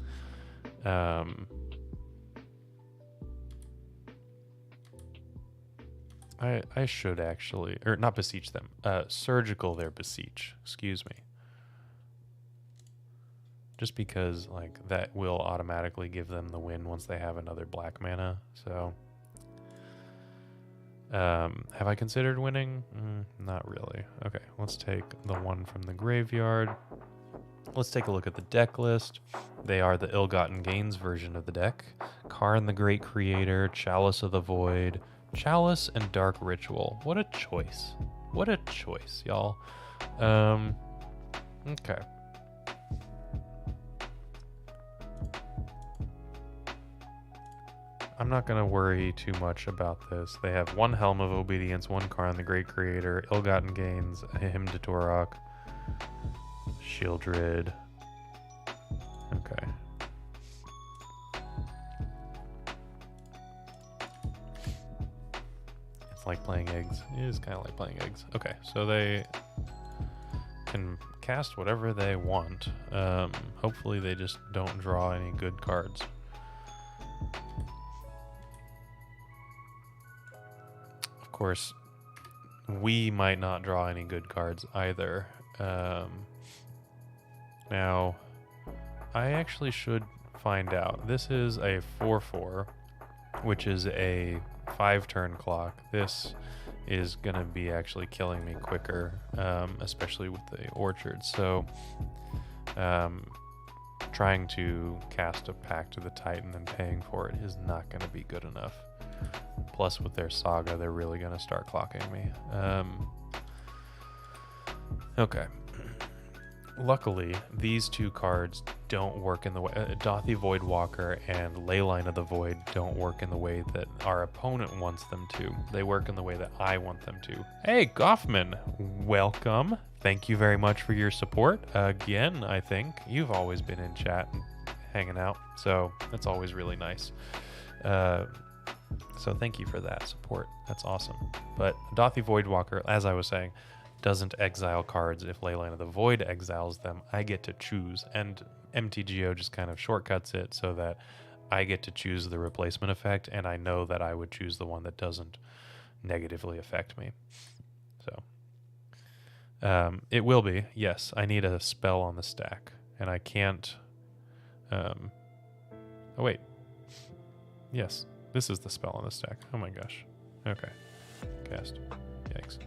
I should actually, or not beseech them, surgical their beseech, excuse me. Just because, like, that will automatically give them the win once they have another black mana, so... have I considered winning? Not really. Okay, let's take the one from the graveyard. Let's take a look at the deck list. They are the Ill-Gotten Gains version of the deck. Karn the Great Creator, Chalice of the Void, Chalice, and Dark Ritual. What a choice. What a choice, y'all. Okay. I'm not going to worry too much about this. They have 1 Helm of Obedience, 1 Karn the Great Creator, Ill-Gotten Gains, a Hymn to Torok, Shieldred. Okay. It's like playing eggs. It is kind of like playing eggs. Okay, so they can cast whatever they want. Hopefully they just don't draw any good cards. Of course, we might not draw any good cards either. Now, I actually should find out. This is a 4/4, which is a 5-turn clock. This is going to be actually killing me quicker, especially with the orchard. So, trying to cast a Pact of the Titan and paying for it is not going to be good enough. Plus, with their Saga, they're really going to start clocking me. Okay. Luckily, these 2 cards don't work in the way... Dothy Voidwalker and Leyline of the Void don't work in the way that our opponent wants them to. They work in the way that I want them to. Hey, Goffman! Welcome! Thank you very much for your support. Again, I think. You've always been in chat and hanging out, so that's always really nice. So thank you for that support. That's awesome. But Dothy Voidwalker, as I was saying, doesn't exile cards. If Leyline of the Void exiles them, I get to choose. And MTGO just kind of shortcuts it so that I get to choose the replacement effect, and I know that I would choose the one that doesn't negatively affect me. So it will be, yes, I need a spell on the stack. And I can't... oh, wait. Yes. This is the spell on the stack. Oh my gosh. Okay. Cast. Yikes.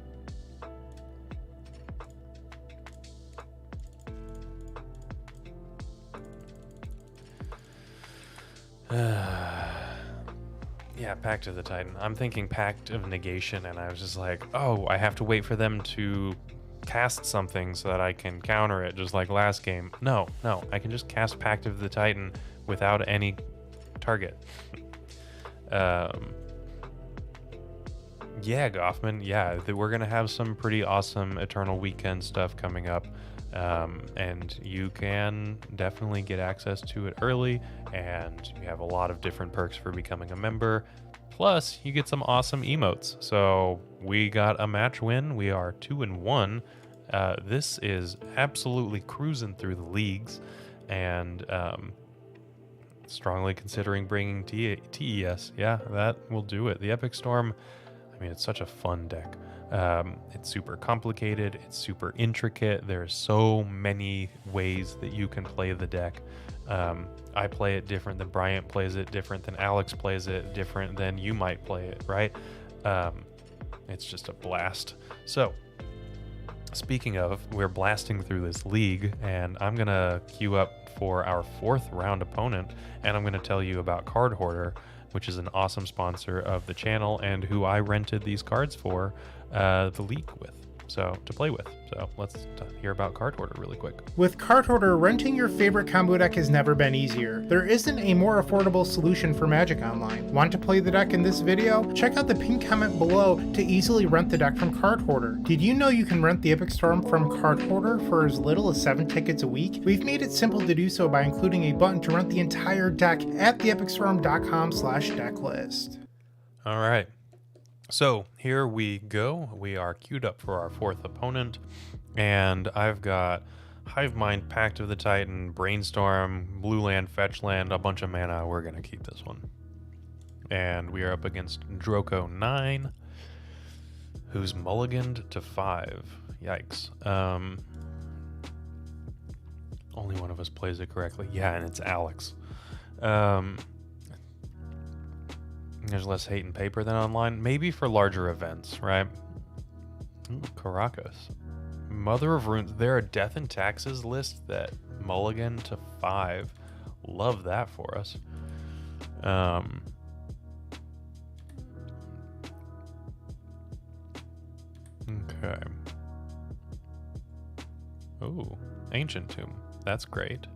Yeah, Pact of the Titan. I'm thinking Pact of Negation, and I was just like, oh, I have to wait for them to cast something so that I can counter it, just like last game. No, I can just cast Pact of the Titan without any target. Yeah, Goffman, yeah, we're gonna have some pretty awesome Eternal Weekend stuff coming up, and you can definitely get access to it early, and you have a lot of different perks for becoming a member, plus you get some awesome emotes. So we got a match win. We are 2-1. This is absolutely cruising through the leagues, and strongly considering bringing TES. Yeah, that will do it. The Epic Storm, I mean, it's such a fun deck. It's super complicated. It's super intricate. There's so many ways that you can play the deck. I play it different than Bryant plays it, different than Alex plays it, different than you might play it, right? It's just a blast. So, speaking of, we're blasting through this league, and I'm going to queue up for our 4th round opponent, and I'm going to tell you about Card Hoarder. which is an awesome sponsor of the channel and who I rented these cards for the league with. So to play with. So let's hear about Card Hoarder really quick. With Card Hoarder, renting your favorite combo deck has never been easier. There isn't a more affordable solution for Magic Online. Want to play the deck in this video? Check out the pinned comment below to easily rent the deck from Card Hoarder. Did you know you can rent the Epic Storm from Card Hoarder for as little as 7 tickets a week? We've made it simple to do so by including a button to rent the entire deck at theepicstorm.com/decklist. All right. So here we go. We are queued up for our fourth opponent, and I've got Hive Mind, Pact of the Titan, Brainstorm, Blue Land, Fetch Land, a bunch of mana. We're going to keep this one. And we are up against Droko 9, who's mulliganed to 5. Yikes. Only one of us plays it correctly. Yeah, and it's Alex. There's less hate in paper than online. Maybe for larger events, right? Ooh, Caracas. Mother of Runes. There are Death and Taxes lists that mulligan to 5. Love that for us. Okay. Ooh, Ancient Tomb. That's great.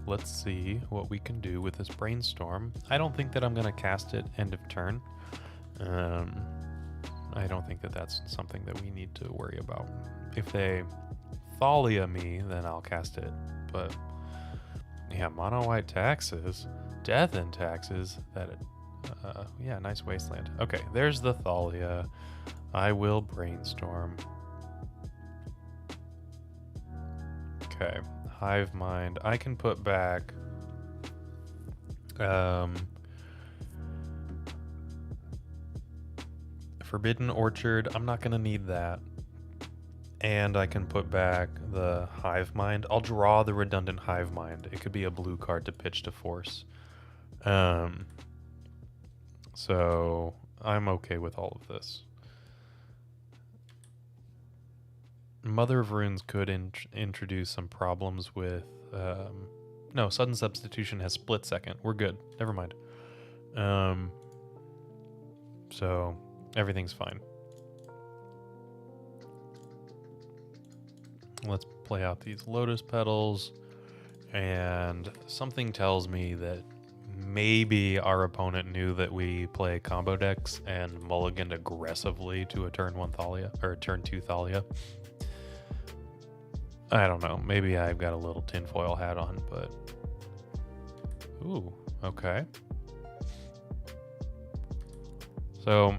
Let's see what we can do with this Brainstorm. I don't think that I'm going to cast it end of turn. I don't think that that's something that we need to worry about. If they Thalia me, then I'll cast it. But yeah, Mono White Taxes, Death and Taxes. Yeah, nice Wasteland. Okay, there's the Thalia. I will Brainstorm. Okay. Hive Mind. I can put back Forbidden Orchard. I'm not going to need that. And I can put back the Hive Mind. I'll draw the redundant Hive Mind. It could be a blue card to pitch to force. So I'm okay with all of this. Mother of Runes could introduce some problems with... no, Sudden Substitution has split second. We're good. Never mind. So, everything's fine. Let's play out these Lotus Petals. And something tells me that maybe our opponent knew that we play combo decks and mulliganed aggressively to a turn 1 Thalia, or turn 2 Thalia. I don't know. Maybe I've got a little tinfoil hat on, but... Ooh, okay. So,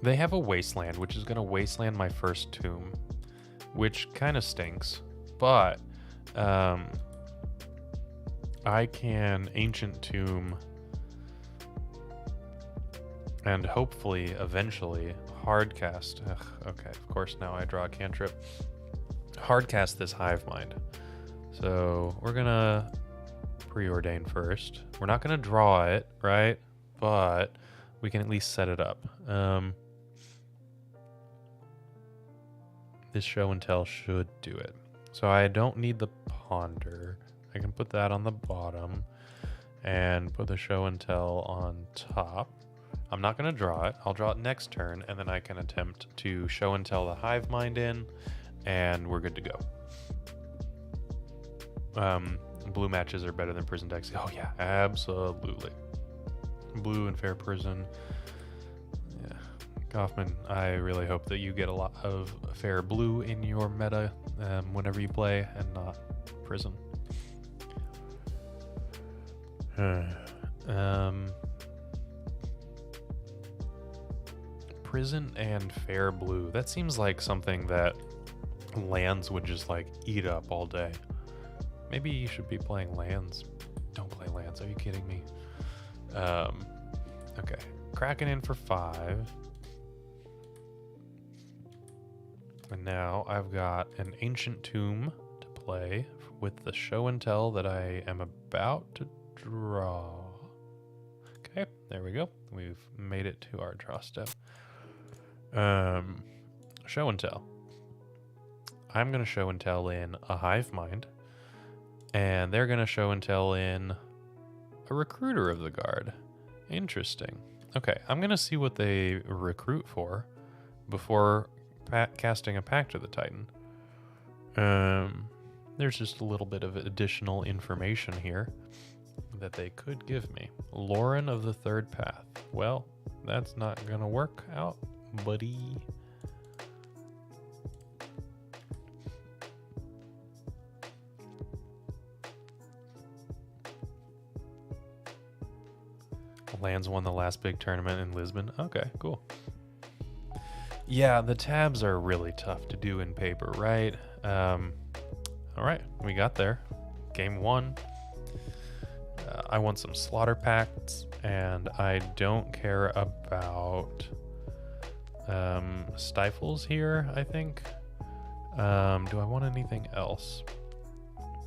they have a Wasteland, which is going to Wasteland my first Tomb, which kind of stinks, but I can Ancient Tomb and hopefully, eventually, hardcast. Ugh, okay, of course, now I draw a cantrip. Hardcast this Hive Mind. So we're gonna preordain first. We're not gonna draw it, right? But we can at least set it up. This Show and Tell should do it. So I don't need the Ponder. I can put that on the bottom and put the Show and Tell on top. I'm not gonna draw it. I'll draw it next turn, and then I can attempt to Show and Tell the Hive Mind in, and we're good to go. Blue matches are better than prison decks. Oh yeah, absolutely. Blue and Fair Prison. Yeah, Kaufman, I really hope that you get a lot of Fair Blue in your meta whenever you play, and not Prison. Prison and Fair Blue. That seems like something that lands would just like eat up all day. Maybe you should be playing lands. Don't play lands. Are you kidding me? Okay. Kraken in for 5. And now I've got an Ancient Tomb to play with the Show and Tell that I am about to draw. Okay, there we go. We've made it to our draw step. Show and Tell. I'm going to Show and Tell in a Hive Mind. And they're going to Show and Tell in a recruiter of the guard. Interesting. Okay, I'm going to see what they recruit for before casting a Pact of the Titan. There's just a little bit of additional information here that they could give me. Lauren of the Third Path. Well, that's not going to work out, buddy. Lands won the last big tournament in Lisbon. Okay, cool. Yeah, the tabs are really tough to do in paper, right? All right, we got there. Game 1. I want some slaughter pacts, and I don't care about stifles here, I think. Do I want anything else?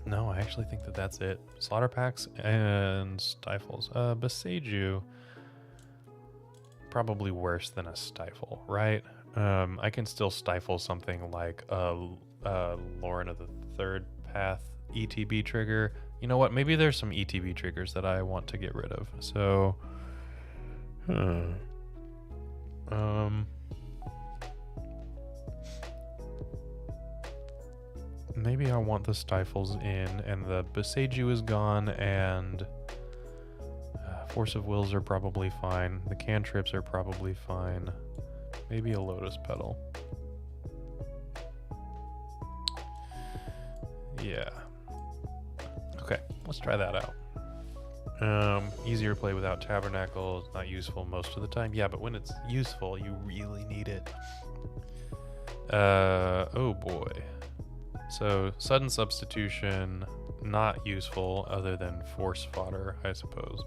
No, I actually think that that's it. Slaughter packs and stifles. Beseech, probably worse than a stifle, right? I can still stifle something like Lauren of the Third Path ETB trigger. You know what? Maybe there's some ETB triggers that I want to get rid of. So, maybe I want the stifles in, and the Beseech is gone, and Force of Wills are probably fine. The cantrips are probably fine. Maybe a Lotus Petal. Yeah. Okay, let's try that out. Easier to play without Tabernacle. It's not useful most of the time. Yeah, but when it's useful, you really need it. Oh boy. So, Sudden Substitution, not useful other than Force Fodder, I suppose.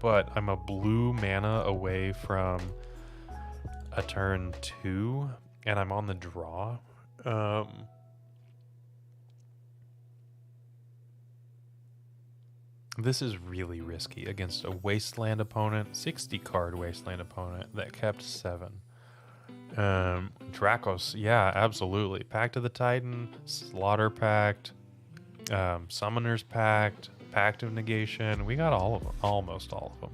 But I'm a blue mana away from a turn 2, and I'm on the draw. This is really risky against a Wasteland opponent, 60 card Wasteland opponent that kept 7. Dracos, yeah, absolutely. Pact of the Titan, Slaughter Pact, Summoner's Pact, Pact of Negation. We got all of them, almost all of them.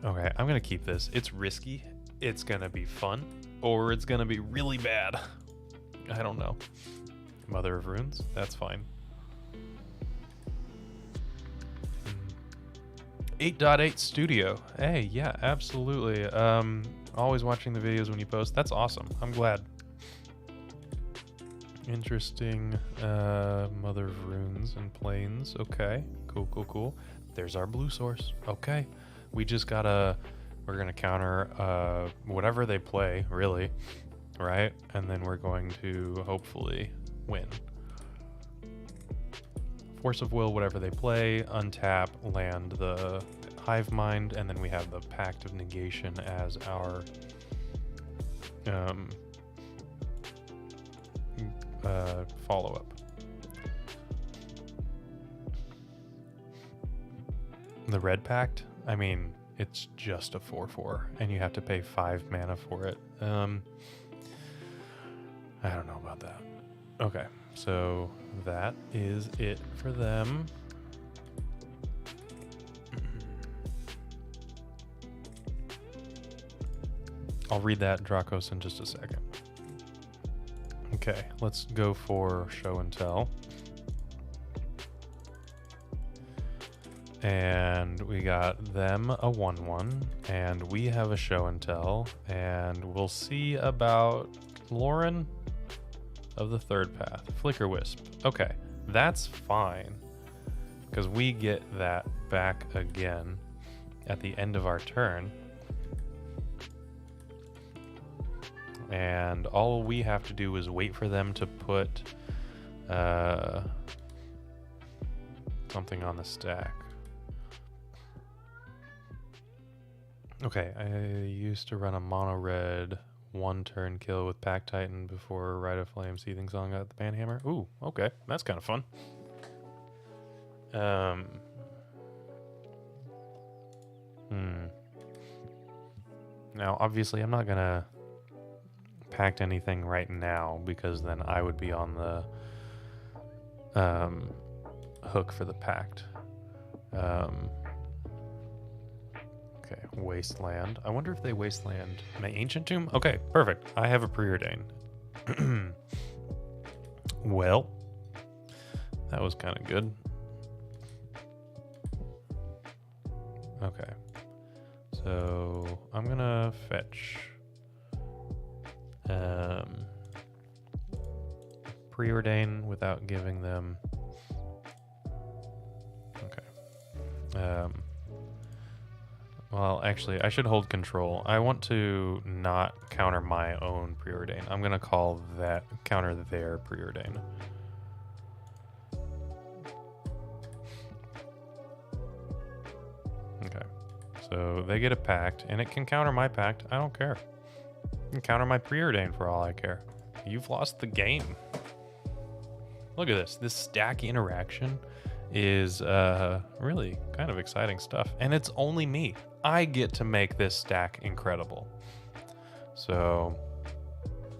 Okay, I'm gonna keep this. It's risky. It's gonna be fun, or it's gonna be really bad. I don't know. Mother of Runes, that's fine. 8.8 Studio. Hey, yeah, absolutely. Always watching the videos when you post. That's awesome. I'm glad. Interesting. Mother of Runes and Plains. Okay. Cool, cool, cool. There's our blue source. Okay. We just gotta... We're gonna counter whatever they play, really. Right? And then we're going to hopefully win. Force of Will, whatever they play, untap, land the Hive Mind, and then we have the Pact of Negation as our follow-up. The Red Pact, I mean, it's just a 4/4, and you have to pay 5 mana for it. I don't know about that. Okay. So that is it for them. I'll read that Dracos in just a second. Okay, let's go for show and tell. And we got them a 1/1, and we have a show and tell, and we'll see about Lauren of the Third Path. Flicker Wisp. Okay, that's fine, because we get that back again at the end of our turn. And all we have to do is wait for them to put something on the stack. Okay, I used to run a mono red 1-turn kill with Pact Titan before Rite of Flame Seething Song got the Banhammer. Ooh, okay, that's kind of fun. Now, obviously, I'm not gonna pact anything right now because then I would be on the hook for the pact. Okay, Wasteland. I wonder if they Wasteland my Ancient Tomb? Okay, perfect. I have a Preordain. Well, that was kind of good. Okay. So, I'm gonna fetch Preordain without giving them... Okay. Well, actually, I should hold control. I want to not counter my own Preordain. I'm going to call that counter their Preordain. Okay. So they get a Pact, and it can counter my Pact. I don't care. It can counter my Preordain for all I care. You've lost the game. Look at this. This stack interaction is really kind of exciting stuff. And it's only me. I get to make this stack incredible. So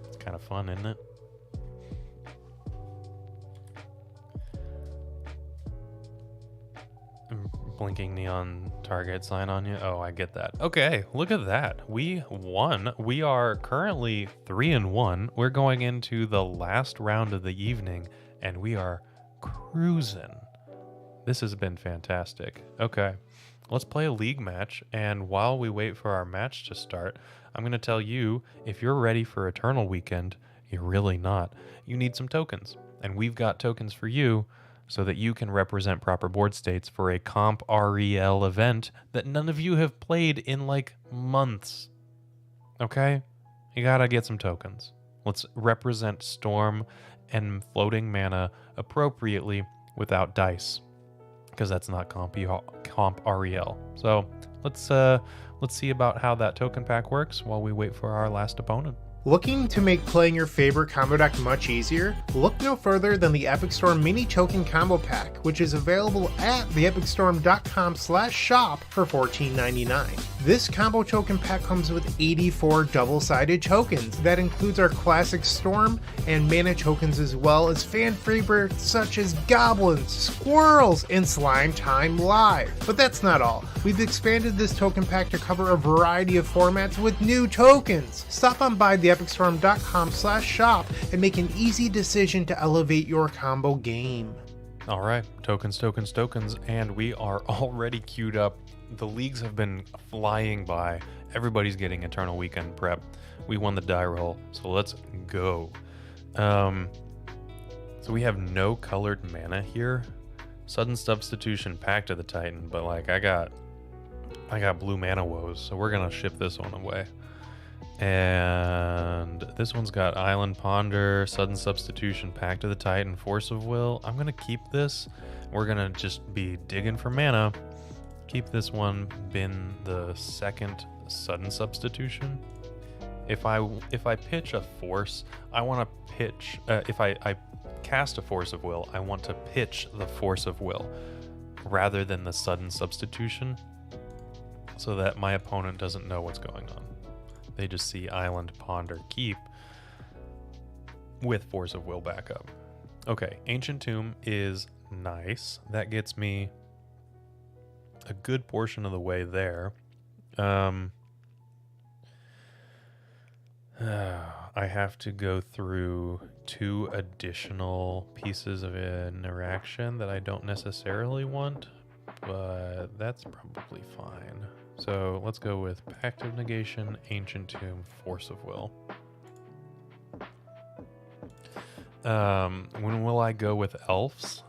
it's kind of fun, isn't it? Blinking neon target sign on you. Oh, I get that. Okay, look at that. We won. We are currently 3-1. We're going into the last round of the evening, and we are cruising. This has been fantastic. Okay, let's play a league match, and while we wait for our match to start, I'm going to tell you, if you're ready for Eternal Weekend, you're really not. You need some tokens, and we've got tokens for you so that you can represent proper board states for a comp REL event that none of you have played in like months. Okay? You gotta get some tokens. Let's represent Storm and floating mana appropriately without dice, because that's not comp REL. So let's see about how that token pack works while we wait for our last opponent. Looking to make playing your favorite combo deck much easier? Look no further than the Epic Storm Mini Token Combo Pack, which is available at theepicstorm.com/shop for $14.99. This combo token pack comes with 84 double-sided tokens. That includes our classic Storm and mana tokens, as well as fan favorites such as Goblins, Squirrels, and Slime Time Live. But that's not all. We've expanded this token pack to cover a variety of formats with new tokens. Stop on by theepicstorm.com/shop and make an easy decision to elevate your combo game. All right, tokens, tokens, tokens, and we are already queued up. The leagues have been flying by. Everybody's getting Eternal Weekend prep. We won the die roll, so let's go. So we have no colored mana here. Sudden Substitution, Pact of the Titan, but like I got blue mana woes, so we're gonna ship this one away. And this one's got Island Ponder, Sudden Substitution, Pact of the Titan, Force of Will. I'm gonna keep this. We're gonna just be digging for mana. Keep this one, bin the second Sudden Substitution. If I pitch a Force, I want to pitch. If I cast a Force of Will, I want to pitch the Force of Will rather than the Sudden Substitution, so that my opponent doesn't know what's going on. They just see Island Ponder keep with Force of Will backup. Okay, Ancient Tomb is nice. That gets me a good portion of the way there. I have to go through 2 additional pieces of interaction that I don't necessarily want, but that's probably fine. So let's go with Pact of Negation, Ancient Tomb, Force of Will. When will I go with elves?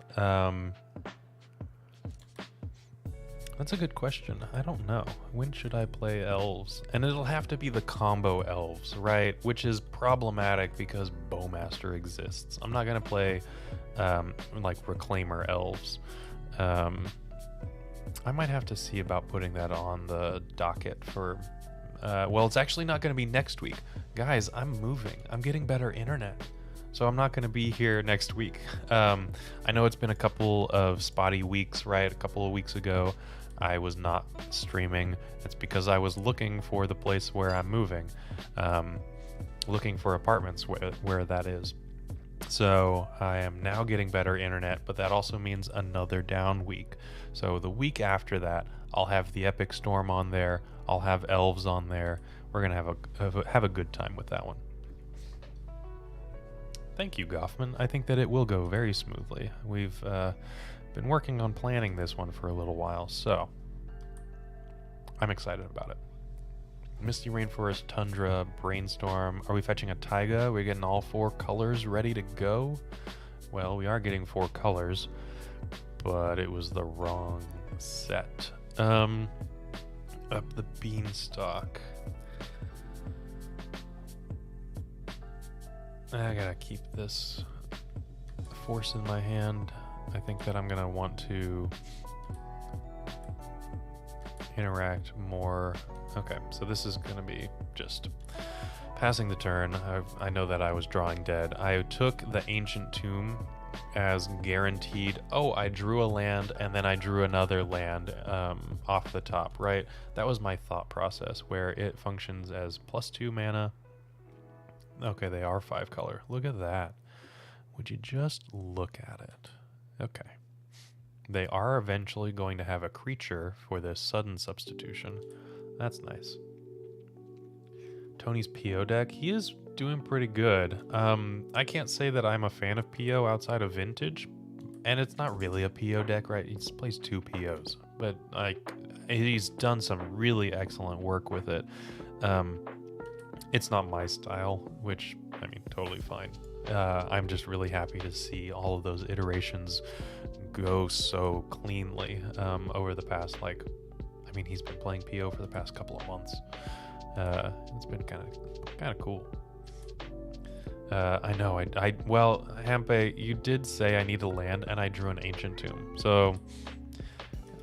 That's a good question. I don't know. When should I play elves? And it'll have to be the combo elves, right? Which is problematic because Bowmaster exists. I'm not going to play like Reclaimer elves. I might have to see about putting that on the docket for... well, it's actually not going to be next week. Guys, I'm moving. I'm getting better internet. So I'm not going to be here next week. I know it's been a couple of spotty weeks, right? A couple of weeks ago, I was not streaming. It's because I was looking for the place where I'm moving. Looking for apartments where that is. So I am now getting better internet, but that also means another down week. So the week after that, I'll have the Epic Storm on there. I'll have Elves on there. We're gonna have a good time with that one. Thank you, Goffman. I think that it will go very smoothly. We've been working on planning this one for a little while, so I'm excited about it. Misty Rainforest, Tundra, Brainstorm. Are we fetching a Taiga? We're getting all 4 colors ready to go? Well, we are getting 4 colors, but it was the wrong set. Up the Beanstalk. I gotta keep this force in my hand. I think that I'm gonna want to interact more. Okay, so this is gonna be just passing the turn. I know that I was drawing dead. I took the Ancient Tomb as guaranteed. Oh, I drew a land and then I drew another land off the top, right? That was my thought process, where it functions as +2 mana. Okay, they are 5 color. Look at that. Would you just look at it? Okay. They are eventually going to have a creature for this sudden substitution. That's nice. Tony's PO deck, he is doing pretty good. I can't say that I'm a fan of PO outside of Vintage, and it's not really a PO deck, right? He just plays 2 POs, but like he's done some really excellent work with it. It's not my style, which, I mean, totally fine. I'm just really happy to see all of those iterations go so cleanly over the past, like, I mean, he's been playing PO for the past couple of months. It's been kind of cool. I know, well, Hampe, you did say I need a land, and I drew an Ancient Tomb. So,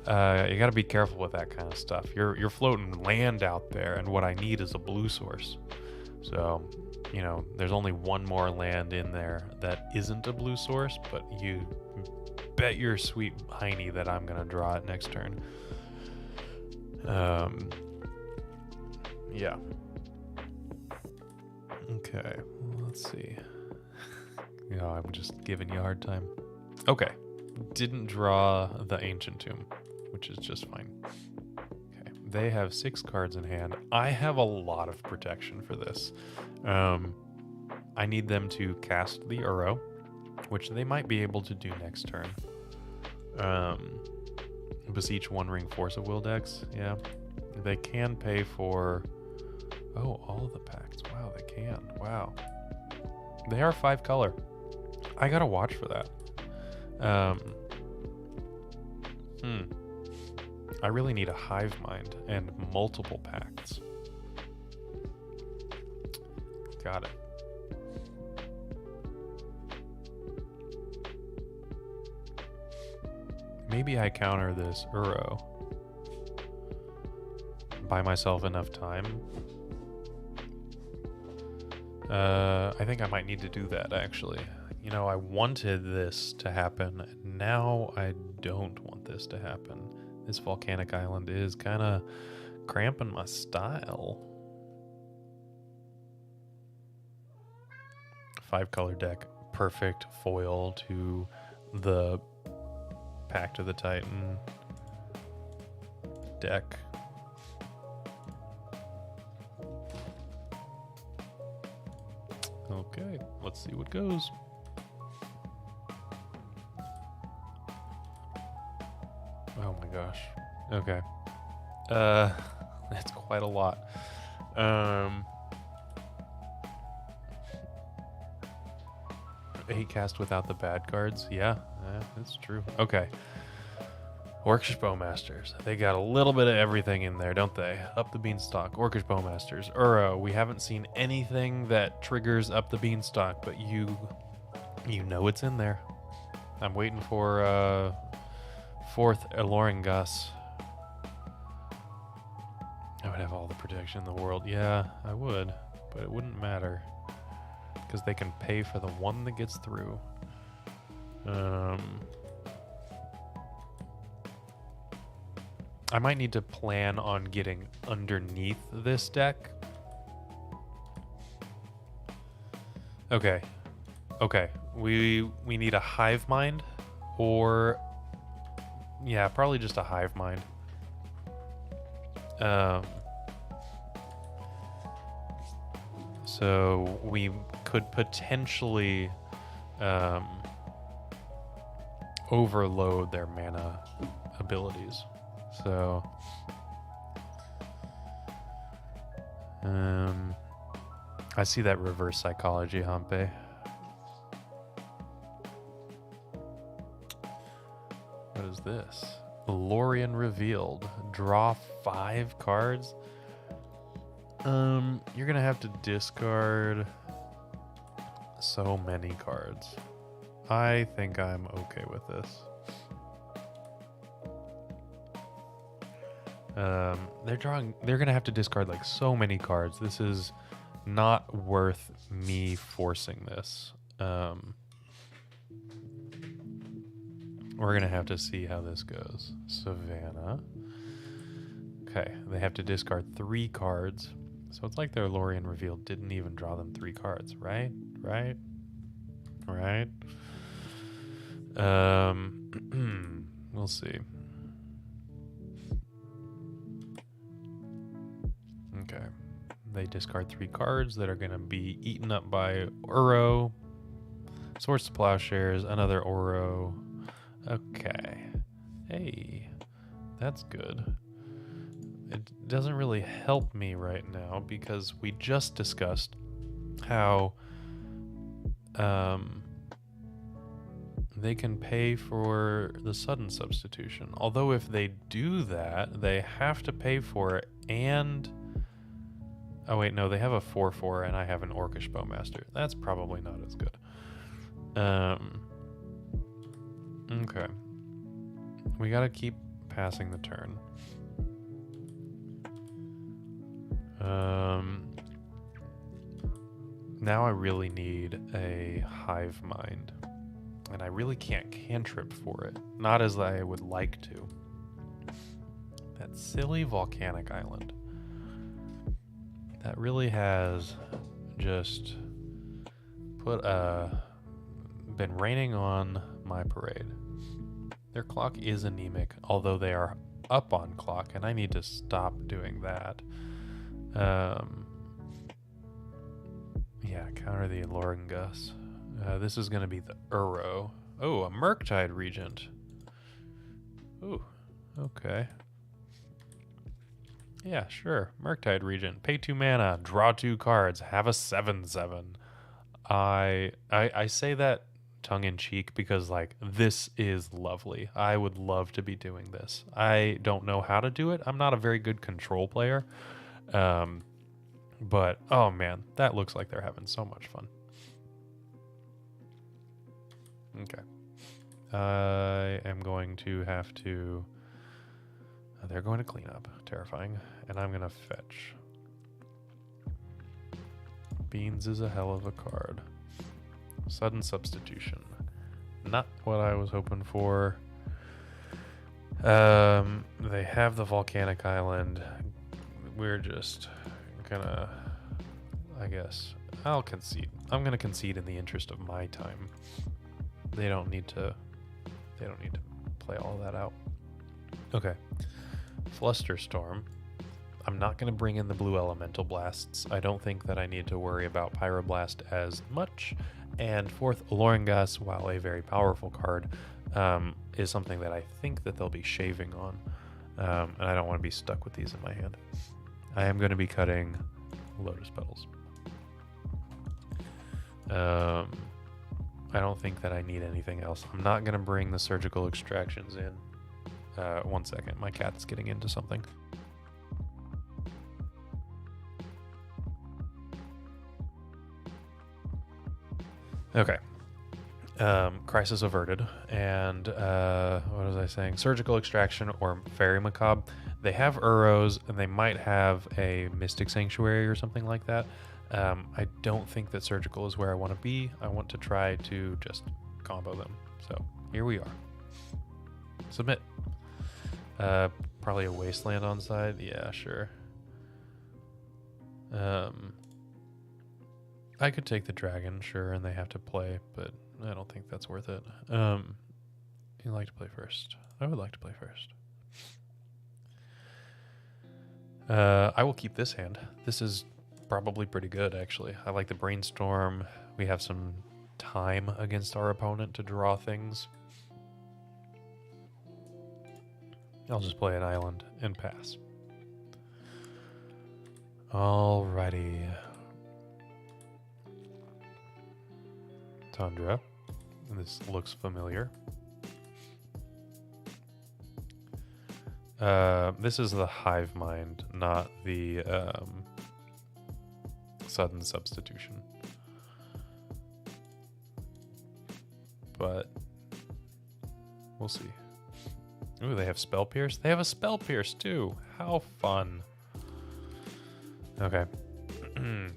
you gotta be careful with that kind of stuff. You're floating land out there, and what I need is a blue source. So, you know, there's only one more land in there that isn't a blue source, but you bet your sweet hiney that I'm gonna draw it next turn. Yeah. Okay, let's see. Yeah, I'm just giving you a hard time. Okay, didn't draw the Ancient Tomb, which is just fine. Okay, they have 6 cards in hand. I have a lot of protection for this. I need them to cast the Uro, which they might be able to do next turn. Beseech One Ring Force of Will decks, yeah. They can pay for... Oh, all of the pacts. Wow, they can. Wow. They are 5 color. I gotta watch for that. I really need a Hive Mind and multiple pacts. Got it. Maybe I counter this Uro. Buy myself enough time. I think I might need to do that, actually. You know, I wanted this to happen. Now I don't want this to happen. This volcanic island is kind of cramping my style. 5 color deck. Perfect foil to the Pact of the Titan deck. Okay, let's see what goes. Oh my gosh. Okay. That's quite a lot. Eight cast without the bad cards. Yeah, that's true. Okay. Orcish Bowmasters. They got a little bit of everything in there, don't they? Up the Beanstalk. Orcish Bowmasters. Uro. We haven't seen anything that triggers Up the Beanstalk, but you know it's in there. I'm waiting for 4th Alluring Gus. I would have all the protection in the world. Yeah, I would, but it wouldn't matter because they can pay for the one that gets through. I might need to plan on getting underneath this deck. Okay. We need a Hive Mind, or yeah, probably just a Hive Mind. So we could potentially overload their mana abilities. So I see that reverse psychology, Hampe. What is this? Lorien revealed. Draw 5 cards. You're gonna have to discard so many cards. I think I'm okay with this. They're gonna have to discard like so many cards. This is not worth me forcing this. We're gonna have to see how this goes. Savannah. Okay, they have to discard 3 cards. So it's like their Lorien reveal didn't even draw them 3 cards, right? Right? Right? We'll see. Okay. They discard 3 cards that are going to be eaten up by Uro. Swords to Plowshares, another Uro. Okay. Hey, that's good. It doesn't really help me right now because we just discussed how they can pay for the sudden substitution. Although if they do that, they have to pay for it and... Oh wait, no, they have a 4/4 and I have an Orcish Bowmaster. That's probably not as good. Okay. We gotta keep passing the turn. Now I really need a Hive Mind. And I really can't cantrip for it. Not as I would like to. That silly volcanic island. That really has just been raining on my parade. Their clock is anemic, although they are up on clock, and I need to stop doing that. Yeah, counter the Alluring Gus. This is going to be the Uro. Oh, a Murktide Regent. Ooh, okay. Yeah, sure. Murktide Regent. Pay 2 mana, draw 2 cards, have a 7/7. I say that tongue-in-cheek because, like, this is lovely. I would love to be doing this. I don't know how to do it. I'm not a very good control player. But, oh man, that looks like they're having so much fun. Okay. I am going to have to... They're going to clean up. Terrifying. And I'm going to fetch. Beans is a hell of a card. Sudden Substitution. Not what I was hoping for. They have the Volcanic Island. We're just gonna... I guess. I'll concede. I'm going to concede in the interest of my time. They don't need to play all that out. Okay. Flusterstorm. I'm not going to bring in the blue elemental blasts. I don't think that I need to worry about Pyroblast as much. And 4th, Alluring Gus, while a very powerful card, is something that I think that they'll be shaving on. And I don't want to be stuck with these in my hand. I am going to be cutting Lotus Petals. I don't think that I need anything else. I'm not going to bring the Surgical Extractions in. 1 second, my cat's getting into something. Okay. Crisis averted. And what was I saying? Surgical Extraction or Fairy Macabre. They have Uros, and they might have a Mystic Sanctuary or something like that. I don't think that Surgical is where I want to be. I want to try to just combo them. So here we are. Submit. Probably a Wasteland on side. Yeah, sure. I could take the dragon, sure, and they have to play, but I don't think that's worth it. You'd like to play first. I would like to play first. I will keep this hand. This is probably pretty good, actually. I like the brainstorm. We have some time against our opponent to draw things. I'll just play an island and pass. Alrighty. Tundra. This looks familiar. This is the Hive Mind, not the Sudden Substitution. But we'll see. Ooh, they have Spell Pierce? They have a Spell Pierce too. How fun. Okay.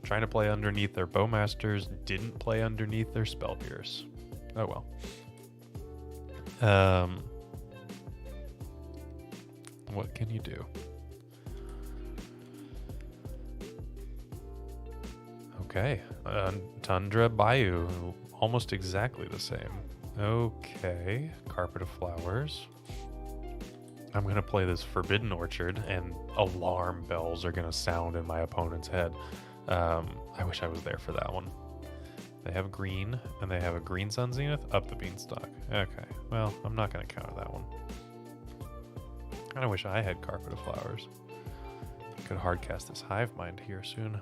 Trying to play underneath their Bowmasters, didn't play underneath their Spell Pierce. Oh well. What can you do? Okay. Tundra Bayou, almost exactly the same. Okay. Carpet of Flowers. I'm going to play this Forbidden Orchard, and alarm bells are going to sound in my opponent's head. I wish I was there for that one. They have green, and they have a green Sun Zenith up the Beanstalk. Okay, well, I'm not going to counter that one. I kind of wish I had Carpet of Flowers. I could hardcast this Hive Mind here soon.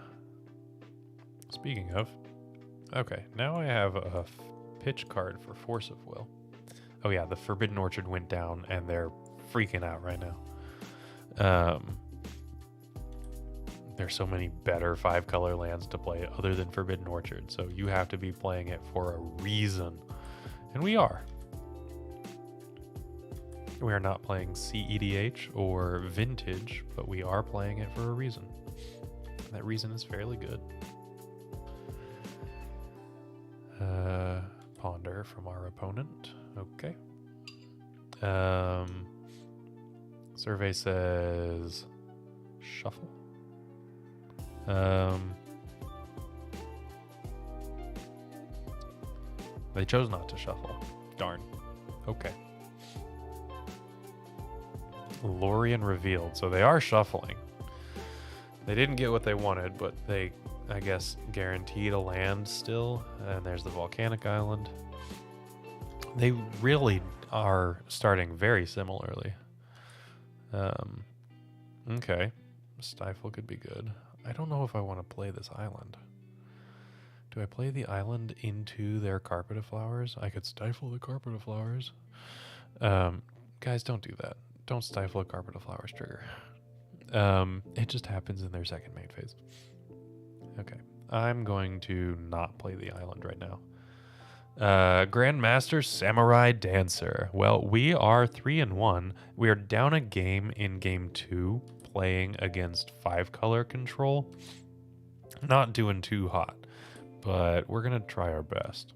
Speaking of, okay, now I have a pitch card for Force of Will. Oh yeah, the Forbidden Orchard went down, and they're freaking out right now. There's so many better 5-color lands to play other than Forbidden Orchard, so you have to be playing it for a reason. And we are. We are not playing CEDH or Vintage, but we are playing it for a reason. That reason is fairly good. Ponder from our opponent. Okay. Survey says shuffle. They chose not to shuffle. Darn. Okay. Lorien revealed. So they are shuffling. They didn't get what they wanted, but they, I guess, guaranteed a land still. And there's the volcanic island. They really are starting very similarly. Okay. Stifle could be good. I don't know if I want to play this island. Do I play the island into their Carpet of Flowers? I could stifle the Carpet of Flowers. Guys, don't do that. Don't stifle a Carpet of Flowers trigger. It just happens in their second main phase. Okay. I'm going to not play the island right now. Grandmaster Samurai Dancer. Well, we are 3-1. We are down a game in game 2 playing against 5-color control. Not doing too hot, but we're going to try our best.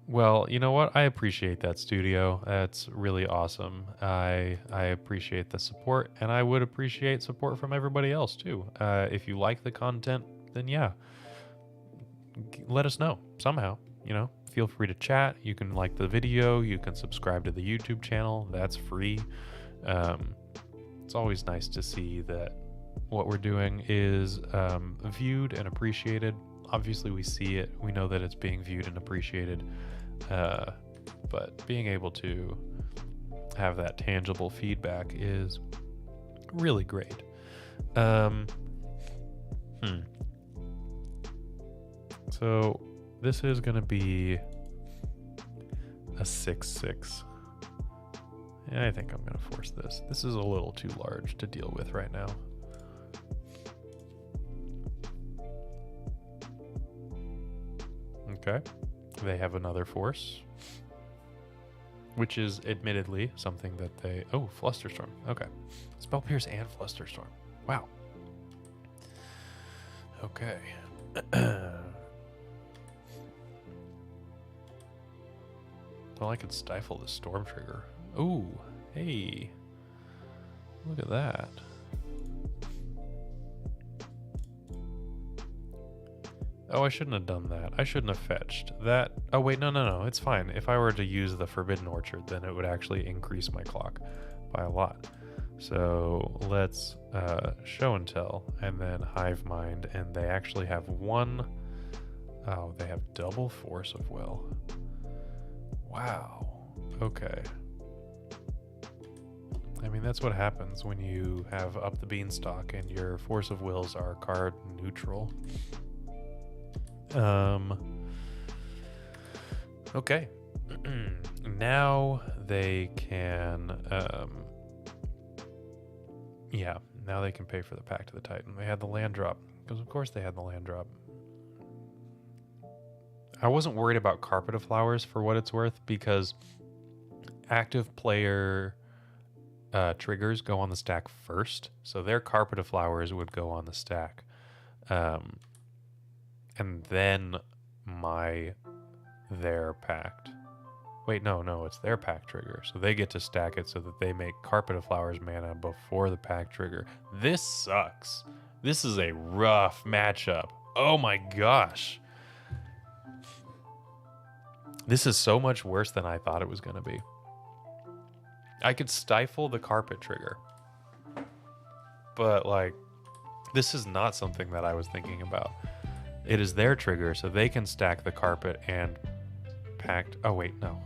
Well, you know what? I appreciate that, Studio. That's really awesome. I appreciate the support, and I would appreciate support from everybody else too. If you like the content, then yeah, let us know somehow. You know, feel free to chat. You can like the video. You can subscribe to the YouTube channel. That's free. It's always nice to see that what we're doing is viewed and appreciated. Obviously, we see it. We know that it's being viewed and appreciated. But being able to have that tangible feedback is really great. So this is going to be a 6/6. Yeah, I think I'm going to force this. This is a little too large to deal with right now. Okay. They have another force, which is admittedly something that they... Oh, Flusterstorm. Okay. Spell Pierce and Flusterstorm. Wow. Okay. Well, I could stifle the Storm Trigger. Ooh, hey. Look at that. Oh, I shouldn't have done that. I shouldn't have fetched that. Oh, wait, no. It's fine. If I were to use the Forbidden Orchard, then it would actually increase my clock by a lot. So let's show and tell, and then Hive Mind, and they actually have one. Oh, they have double Force of Will. Wow. Okay. I mean, that's what happens when you have up the beanstalk and your Force of Wills are card neutral. Okay. Now they can, yeah, now they can pay for the Pact of the Titan. They had the land drop, because of course they had the land drop. I wasn't worried about Carpet of Flowers for what it's worth, because active player triggers go on the stack first, so their Carpet of Flowers would go on the stack. And then their Pact. Wait, no, it's their Pact Trigger. So they get to stack it so that they make Carpet of Flowers mana before the Pact Trigger. This sucks. This is a rough matchup. Oh my gosh. This is so much worse than I thought it was going to be. I could stifle the Carpet Trigger. But, like, this is not something that I was thinking about. It is their trigger, so they can stack the Carpet and Pact. Oh, wait, no.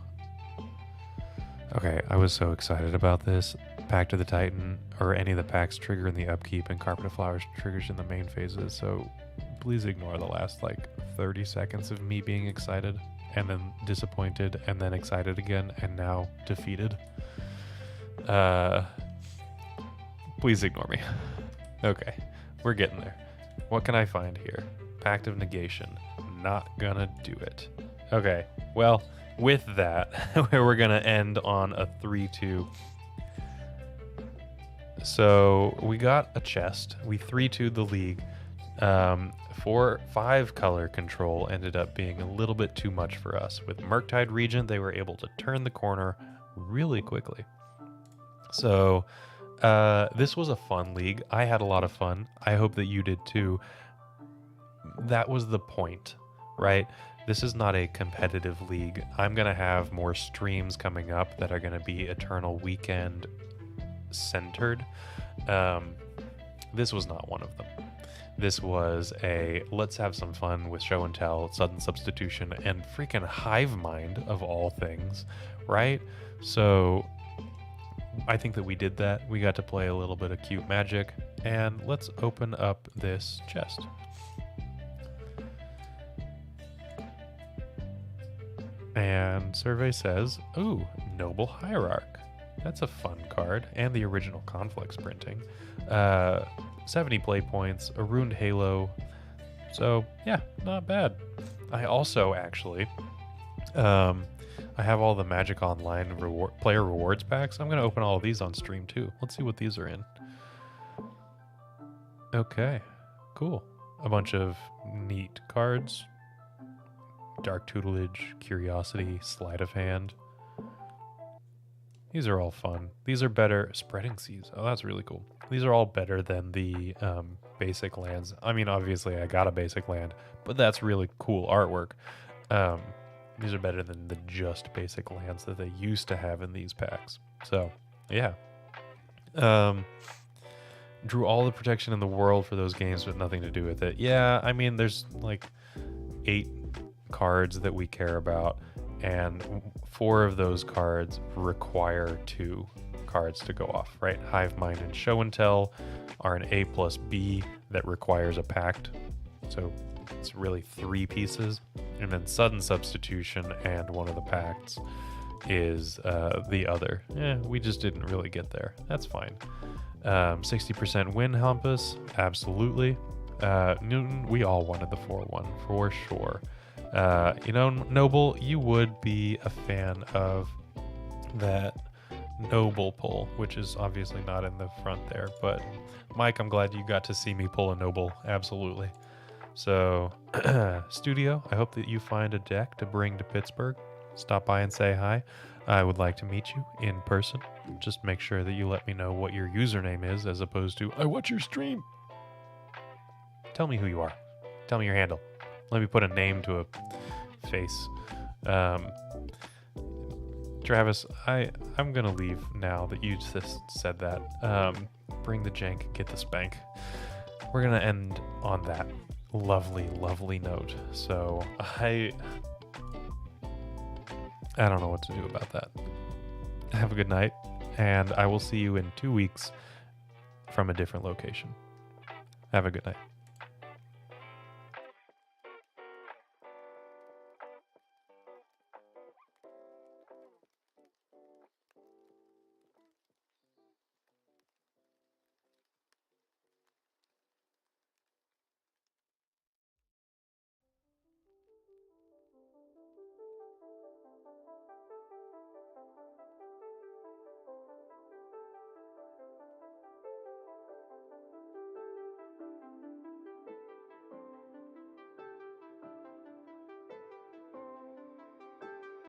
Okay, I was so excited about this. Pact of the Titan, or any of the Pacts trigger in the upkeep, and Carpet of Flowers triggers in the main phases, so please ignore the last, like, 30 seconds of me being excited, and then disappointed, and then excited again, and now defeated. Please ignore me. Okay, we're getting there. What can I find here? Pact of Negation. Not gonna do it. Okay, well, with that, we're gonna end on a 3-2. So we got a chest. We 3-2'd the league. 4-5 color control ended up being a little bit too much for us. With Murktide Regent, they were able to turn the corner really quickly. So this was a fun league. I had a lot of fun. I hope that you did too. That was the point, right? This is not a competitive league. I'm going to have more streams coming up that are going to be Eternal Weekend centered. This was not one of them. This was a let's have some fun with show and tell, sudden substitution, and freaking Hive Mind of all things, right? So I think that we did that. We got to play a little bit of cute magic, and let's open up this chest. And survey says, ooh, Noble Hierarch. That's a fun card. And the original Conflicts printing. 70 play points, a Ruined Halo. So, yeah, not bad. I also actually, I have all the Magic Online player rewards packs. I'm going to open all of these on stream too. Let's see what these are in. Okay, cool. A bunch of neat cards. Dark Tutelage, Curiosity, Sleight of Hand. These are all fun. These are better. Spreading Seas. Oh, that's really cool. These are all better than the basic lands. I mean, obviously, I got a basic land, but that's really cool artwork. These are better than the just basic lands that they used to have in these packs. So, yeah. Drew all the protection in the world for those games, but nothing to do with it. Yeah, I mean, there's like 8 cards that we care about, and 4 of those cards require 2 cards to go off, right? Hive Mind and Show and Tell are an A+B that requires a Pact, so it's really 3 pieces, and then Sudden Substitution and one of the Pacts is the other. We just didn't really get there. That's fine. 60% win Hampus, absolutely. Newton, we all wanted the 4-1 for sure. You know, Noble, you would be a fan of that Noble pull, which is obviously not in the front there, but Mike, I'm glad you got to see me pull a Noble, absolutely. So, Studio, I hope that you find a deck to bring to Pittsburgh. Stop by and say hi. I would like to meet you in person. Just make sure that you let me know what your username is, as opposed to, I watch your stream. Tell me who you are. Tell me your handle. Let me put a name to a face. Travis, I'm gonna leave now that you just said that. Bring the jank, get the spank. We're gonna end on that lovely, lovely note. So I don't know what to do about that. Have a good night, and I will see you in 2 weeks from a different location. Have a good night.